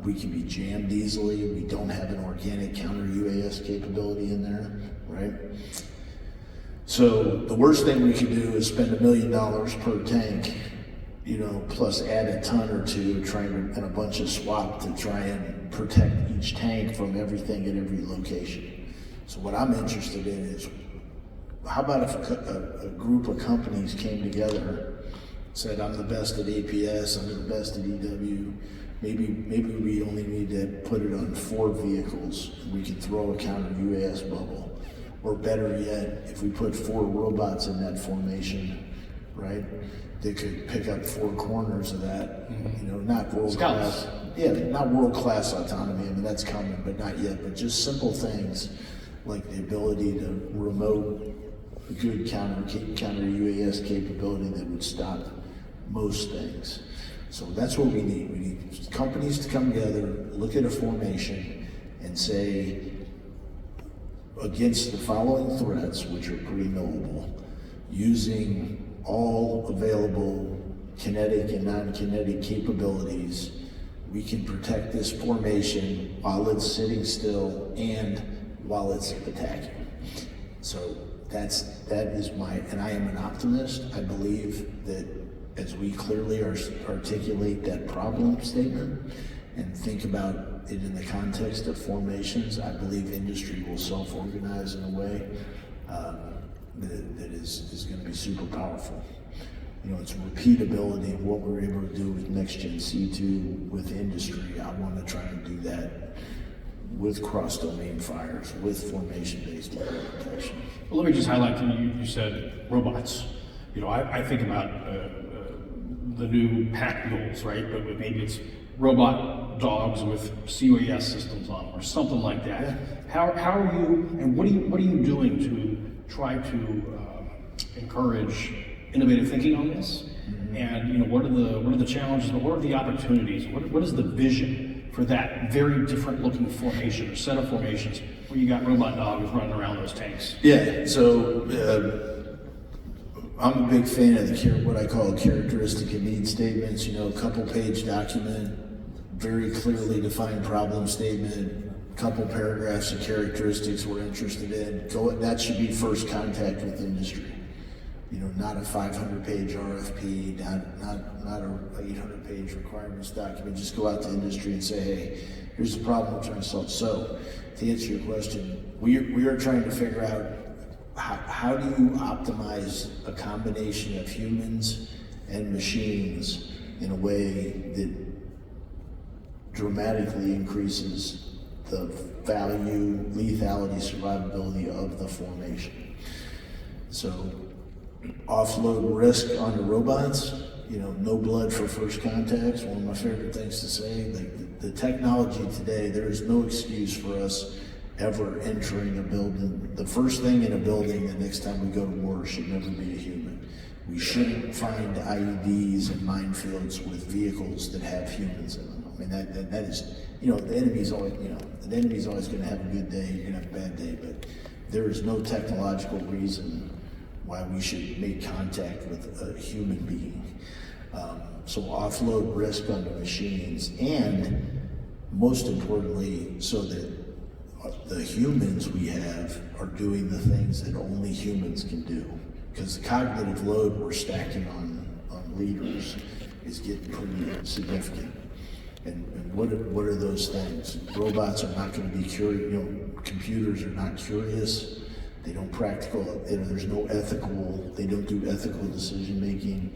We can be jammed easily. We don't have an organic counter UAS capability in there, right? So the worst thing we can do is spend $1 million per tank, plus add a ton or two, and a bunch of swap to try and protect each tank from everything at every location. So what I'm interested in is, how about if a group of companies came together, said, I'm the best at APS, I'm the best at EW, maybe we only need to put it on 4 vehicles, and we can throw a counter UAS bubble. Or better yet, if we put 4 robots in that formation, right? They could pick up 4 corners of that, not world class. Yeah, not world class autonomy. I mean, that's coming, but not yet. But just simple things like the ability to remote a good counter UAS capability that would stop most things. So that's what we need. We need companies to come together, look at a formation, and say, against the following threats, which are pretty knowable, using all available kinetic and non-kinetic capabilities, we can protect this formation while it's sitting still and while it's attacking. So that is and I am an optimist. I believe that as we clearly articulate that problem statement and think about it in the context of formations, I believe industry will self-organize in a way that is going to be super powerful. It's repeatability of what we're able to do with Next Gen C2 with industry. I want to try and do that with cross-domain fires, with formation-based protection. Well, let me just highlight to you, you said robots. I think about the new pack mules, right? But maybe it's robot dogs with COAS systems on them or something like that. Yeah. How are you, and what are you doing to try to encourage innovative thinking on this? Mm-hmm. And what are the challenges, but what are the opportunities? What is the vision for that very different looking formation or set of formations where you got robot dogs running around those tanks? Yeah, so I'm a big fan of what I call characteristic and need statements. A couple page document, very clearly defined problem statement, couple paragraphs of characteristics we're interested in. That should be first contact with industry. Not a 500-page RFP, not a 800-page requirements document. Just go out to industry and say, hey, here's the problem we're trying to solve. So, to answer your question, we are trying to figure out how do you optimize a combination of humans and machines in a way that dramatically increases the value, lethality, survivability of the formation. So offload risk onto robots, no blood for first contacts, one of my favorite things to say. Like the technology today, there is no excuse for us ever entering a building. The first thing in a building the next time we go to war should never be a human. We shouldn't find IEDs and minefields with vehicles that have humans in them. I mean, that is, the enemy's always, the enemy's always going to have a good day, you're going to have a bad day, but there is no technological reason why we should make contact with a human being. So offload risk onto machines, and most importantly, so that the humans we have are doing the things that only humans can do. Because the cognitive load we're stacking on leaders is getting pretty significant. And what are those things? Robots are not going to be curious. Computers are not curious. They don't there's no ethical. They don't do ethical decision making.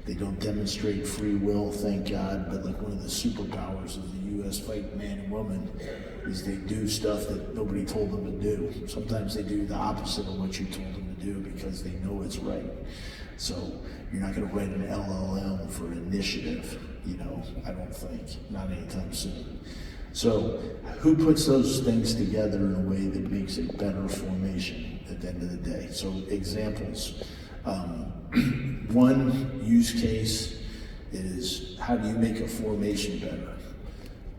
They don't demonstrate free will, thank God. But like one of the superpowers of the U.S. fighting man and woman is they do stuff that nobody told them to do. Sometimes they do the opposite of what you told them to do because they know it's right. So you're not going to write an LLM for initiative, I don't think, not anytime soon. So who puts those things together in a way that makes a better formation at the end of the day? So examples. One use case is, how do you make a formation better,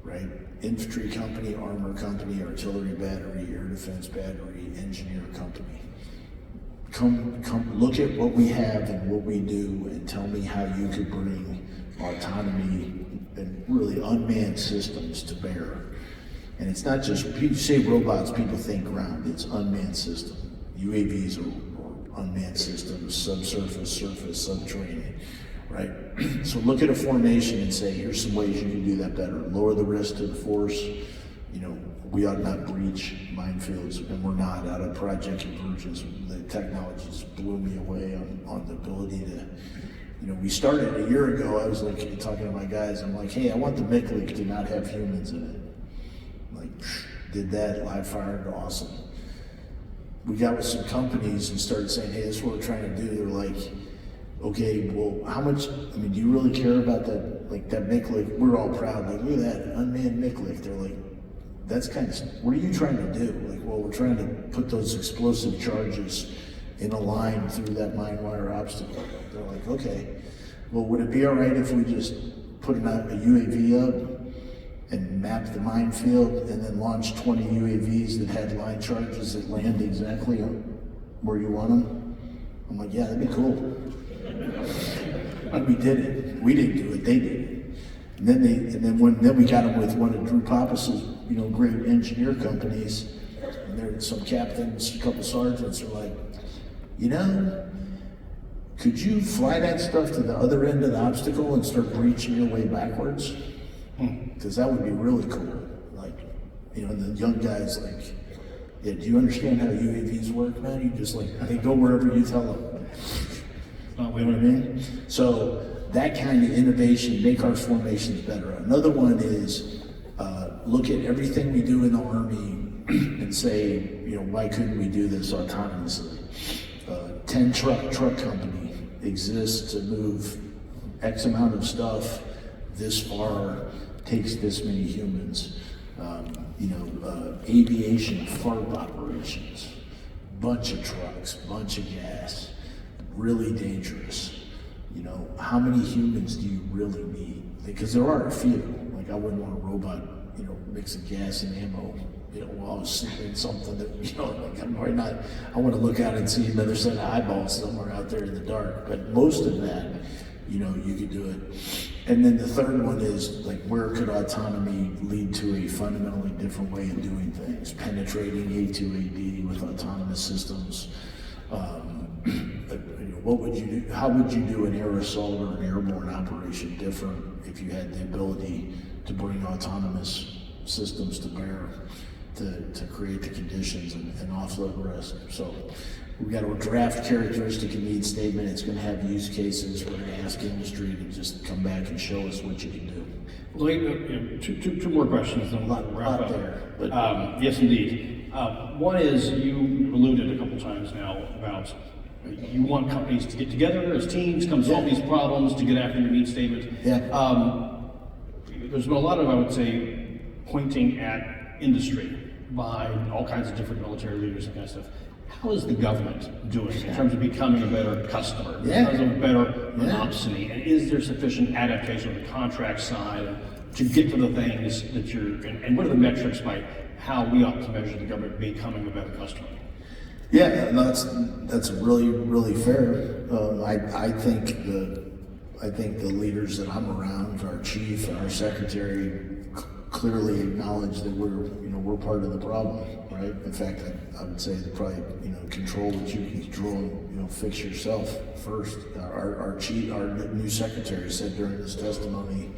right? Infantry company, armor company, artillery battery, air defense battery, engineer company. Come look at what we have and what we do and tell me how you could bring autonomy and really unmanned systems to bear. And it's not just, you say robots, people think ground, it's unmanned system. UAVs are unmanned systems, subsurface, surface, subterranean, right? So look at a formation and say, here's some ways you can do that better. Lower the risk to the force. We ought not breach minefields, and we're not. Out of Project Convergence, the technologies blew me away on the ability to, we started a year ago. I was talking to my guys, I'm like, hey, I want the MICLIC to not have humans in it. Did that, live fired, awesome. We got with some companies and started saying, hey, this is what we're trying to do. They're like, okay, well, how much, do you really care about that, that MICLIC? We're all proud, look at that, unmanned MICLIC. They're like, that's kind of, what are you trying to do? Well, we're trying to put those explosive charges in a line through that mine wire obstacle. They're like, okay, well, would it be all right if we just put a UAV up and map the minefield and then launch 20 UAVs that had line charges that land exactly where you want them? I'm like, yeah, that'd be cool. And we did it. We didn't do it, they did it. And then we got them with one of Drew Pappas' great engineer companies, and there's some captains, a couple sergeants are like, could you fly that stuff to the other end of the obstacle and start breaching your way backwards? Because that would be really cool. The young guys yeah, do you understand how UAVs work, man? You just they go wherever you tell them. You know what I mean? So that kind of innovation, make our formations better. Another one is look at everything we do in the Army and say, why couldn't we do this autonomously? 10 truck company exists to move X amount of stuff this far, takes this many humans. Aviation FARP operations, bunch of trucks, bunch of gas, really dangerous. How many humans do you really need? Because there are a few. I wouldn't want a robot, mixing gas and ammo, while I was sleeping in something that, I'm probably not, I want to look out and see another set of eyeballs somewhere out there in the dark. But most of that, you could do it. And then the third one is, where could autonomy lead to a fundamentally different way of doing things? Penetrating A2AD with autonomous systems. What would you do? How would you do an air assault or an airborne operation different if you had the ability to bring autonomous systems to bear to create the conditions and offload risk? So we've got a draft characteristic and need statement. It's going to have use cases. We're going to ask industry to just come back and show us what you can do. Two more questions, then we'll wrap up. There, but yes, indeed. One is, you alluded a couple times now about you want companies to get together as teams, come solve these problems to get after your need statement. Yeah. There's been a lot of, I would say, pointing at industry by all kinds of different military leaders and kind of stuff. How is the government doing in terms of becoming a better customer, in terms of better monopsony, and is there sufficient adaptation on the contract side to get to the things that and what are the metrics by how we ought to measure the government becoming a better customer? Yeah, no, that's really, really fair. I think the leaders that I'm around, our chief and our secretary, clearly acknowledge that we're part of the problem, right? In fact, I would say that probably control what you can control, fix yourself first. Our new secretary said during his testimony,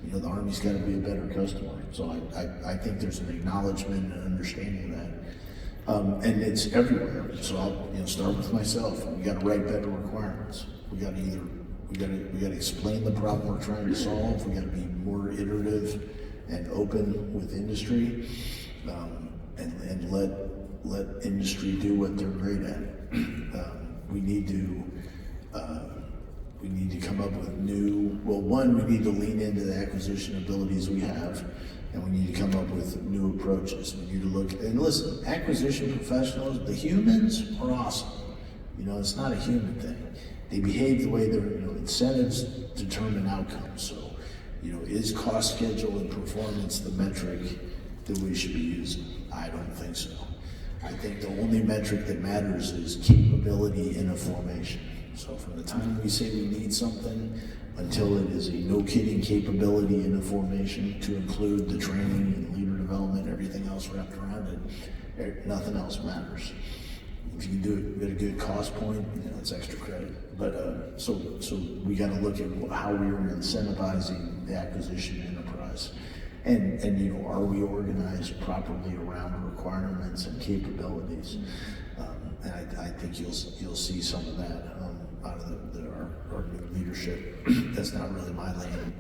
the Army's got to be a better customer. So I think there's an acknowledgement and understanding of that. And it's everywhere. So I'll start with myself. We got to write better requirements. We got to explain the problem we're trying to solve. We got to be more iterative and open with industry, and let industry do what they're great at. We need to come up with we need to lean into the acquisition abilities we have, and we need to come up with new approaches. We need to look, and listen, acquisition professionals, the humans are awesome. It's not a human thing. They behave the way incentives determine outcomes. So, is cost, schedule, and performance the metric that we should be using? I don't think so. I think the only metric that matters is capability in a formation. So from the time we say we need something until it is a no-kidding capability in a formation, to include the training and leader development, everything else wrapped around it, nothing else matters. If you can do it at a good cost point, it's extra credit. But so we got to look at how we are incentivizing the acquisition enterprise, and are we organized properly around requirements and capabilities? And I think you'll see some of that out of our new leadership. That's not really my lane.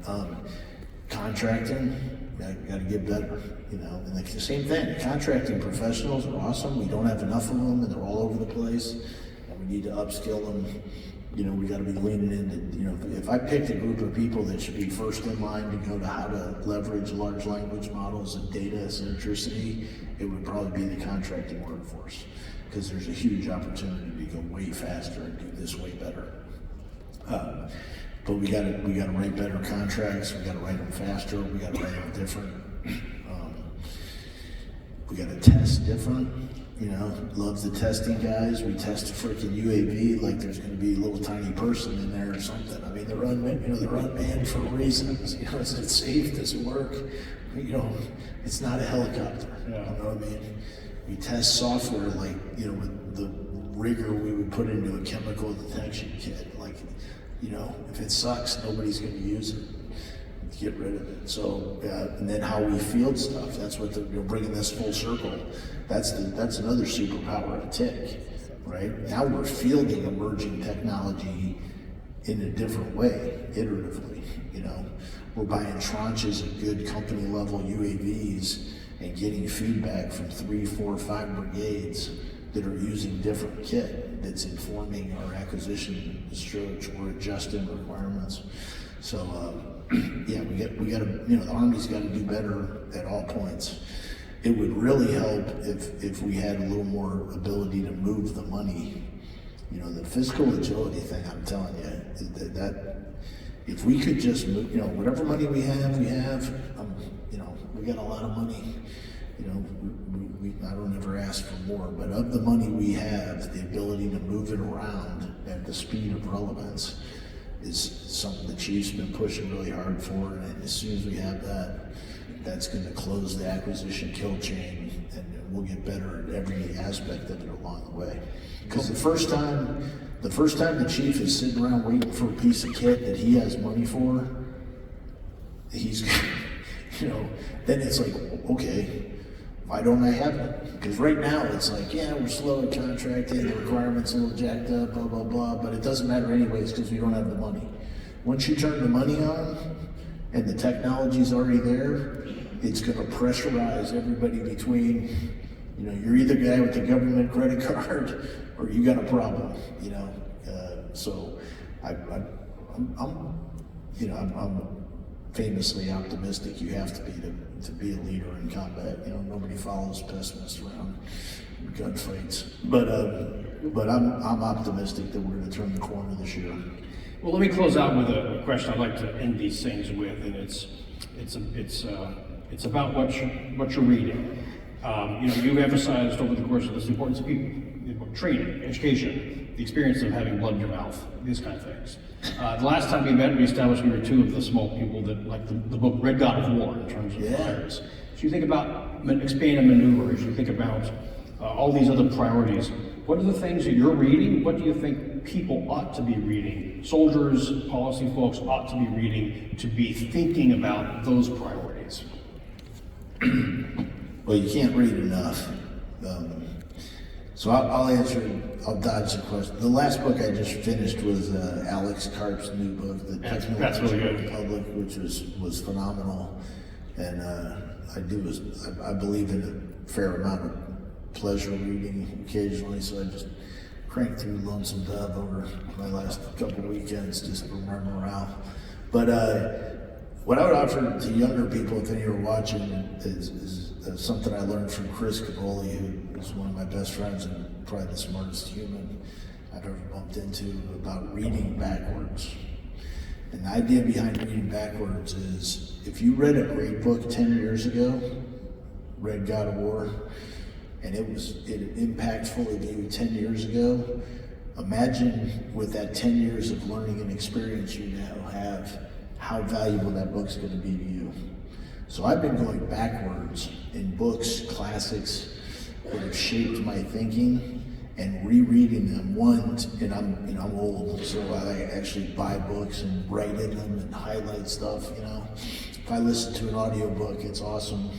Contracting, got to get better, and like the same thing. Contracting professionals are awesome. We don't have enough of them, and they're all over the place, and we need to upskill them. We got to be leaning into, if I picked a group of people that should be first in line to go to how to leverage large language models and data centricity, it would probably be the contracting workforce, because there's a huge opportunity to go way faster and do this way better. But we got to write better contracts. We got to write them faster. We got to write them different. We got to test different. Love the testing guys. We test a freaking UAV like there's going to be a little tiny person in there or something. I mean, they're unmanned for a reason. Is it safe? Does it work? It's not a helicopter. Yeah. You know what I mean? We test software like with the rigor we would put into a chemical detection kit. Like, if it sucks, nobody's going to use it. Get rid of it. So, and then how we field stuff. That's what bringing this full circle. That's another superpower to tick, right? Now we're fielding emerging technology in a different way, iteratively. We're buying tranches of good company level UAVs and getting feedback from 3, 4, 5 brigades that are using different kit that's informing our acquisition approach. We're adjusting requirements. So yeah, we got to, the Army's got to do better at all points. It would really help if we had a little more ability to move the money. The fiscal agility thing, I'm telling you, that if we could just move, whatever money we have, we got a lot of money. I don't ever ask for more, but of the money we have, the ability to move it around at the speed of relevance is something the chief's been pushing really hard for. And as soon as we have that, that's going to close the acquisition kill chain, and we'll get better at every aspect of it along the way. Because the first time the chief is sitting around waiting for a piece of kit that he has money for, he's, then it's like, okay, why don't I have it? Because right now it's like, yeah, we're slow at contracting, the requirements are a little jacked up, blah, blah, blah, but it doesn't matter anyways because we don't have the money. Once you turn the money on and the technology's already there, it's going to pressurize everybody between, you're either a guy with the government credit card or you got a problem, So I'm famously optimistic you have to be a leader in combat. You know, nobody follows pessimists around gunfights. But I'm optimistic that we're going to turn the corner this year. Well, let me close out with a question I'd like to end these things with, and it's about what you're reading. You know, you've emphasized over the course of this the importance of people, training, education, the experience of having blood in your mouth, these kind of things. The last time we met, we established we were two of the small people that like the book Red God of War in terms of fires. So you think about expand and maneuver, as you think about all these other priorities, what are the things that you're reading? What do you think people ought to be reading? Soldiers, policy folks ought to be reading to be thinking about those priorities? Well, you can't read enough. So I'll answer, I'll dodge the question. The last book I just finished was Alex Karp's new book, The That's really good. Republic, which was phenomenal. And I believe in a fair amount of pleasure reading occasionally, so I just cranked through Lonesome Dove over my last couple of weekends just for my morale. But what I would offer to younger people, if any are watching, is something I learned from Chris Capoli, who is one of my best friends and probably the smartest human I've ever bumped into, about reading backwards. And the idea behind reading backwards is, if you read a great book 10 years ago, Red God of War, and it impactful of you 10 years ago, imagine with that 10 years of learning and experience you now have, how valuable that book's going to be to you. So I've been going backwards in books, classics that have shaped my thinking, and rereading them. And I'm old, so I actually buy books and write in them and highlight stuff. You know, if I listen to an audiobook, it's awesome.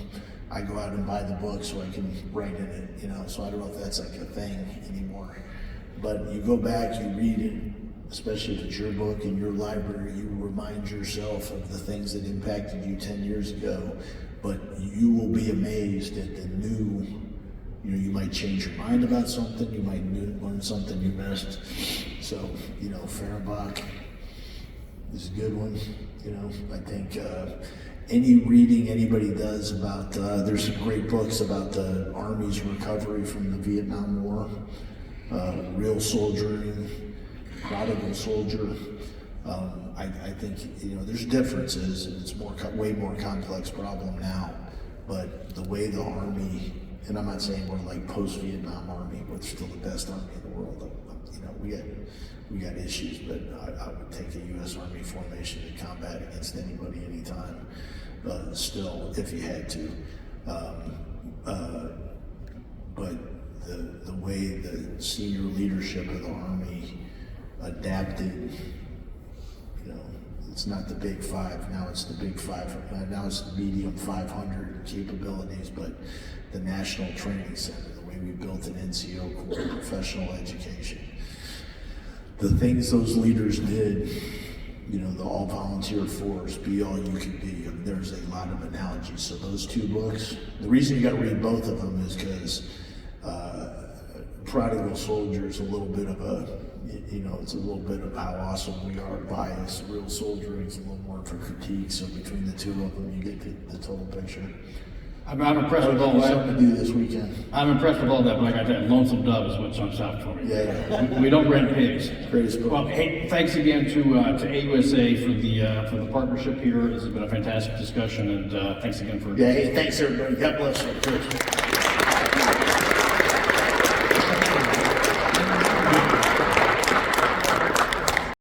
I go out and buy the book so I can write in it. You know, so I don't know if that's like a thing anymore. But you go back, you read it, especially if it's your book in your library, you remind yourself of the things that impacted you 10 years ago, but you will be amazed at the new, you know, you might change your mind about something, you might learn something you missed. So, you know, Fehrenbach is a good one. You know, I think any reading anybody does about, there's some great books about the Army's recovery from the Vietnam War, Real Soldiering, Prodigal Soldier. I think, you know, there's differences, and it's way more complex problem now. But the way the Army, and I'm not saying we're like post-Vietnam Army, we're still the best Army in the world. You know, we got issues, but I would take the U.S. Army formation to combat against anybody, anytime. Still, if you had to. But the way the senior leadership of the Army adapted, you know, it's not the big five, now it's the big five, now it's the medium 500 capabilities, but the National Training Center, the way we built an NCO Corps, professional education. The things those leaders did, you know, the all-volunteer force, be all you can be. I mean, there's a lot of analogies. So those two books, the reason you got to read both of them is because Prodigal Soldier is a little bit of a, you know, it's a little bit of how awesome we are biased. Real Soldiering is a little more for critique. So between the two of them, you get the total picture. I'm impressed with all that. Something to do this weekend. I'm impressed with all that, but like I said, Lonesome Dove is what jumps out for me. Yeah. We don't rent pigs. Greatest book. Well, hey, thanks again to AUSA for the partnership here. This has been a fantastic discussion, and thanks again for. Yeah, hey, thanks everybody. God bless you.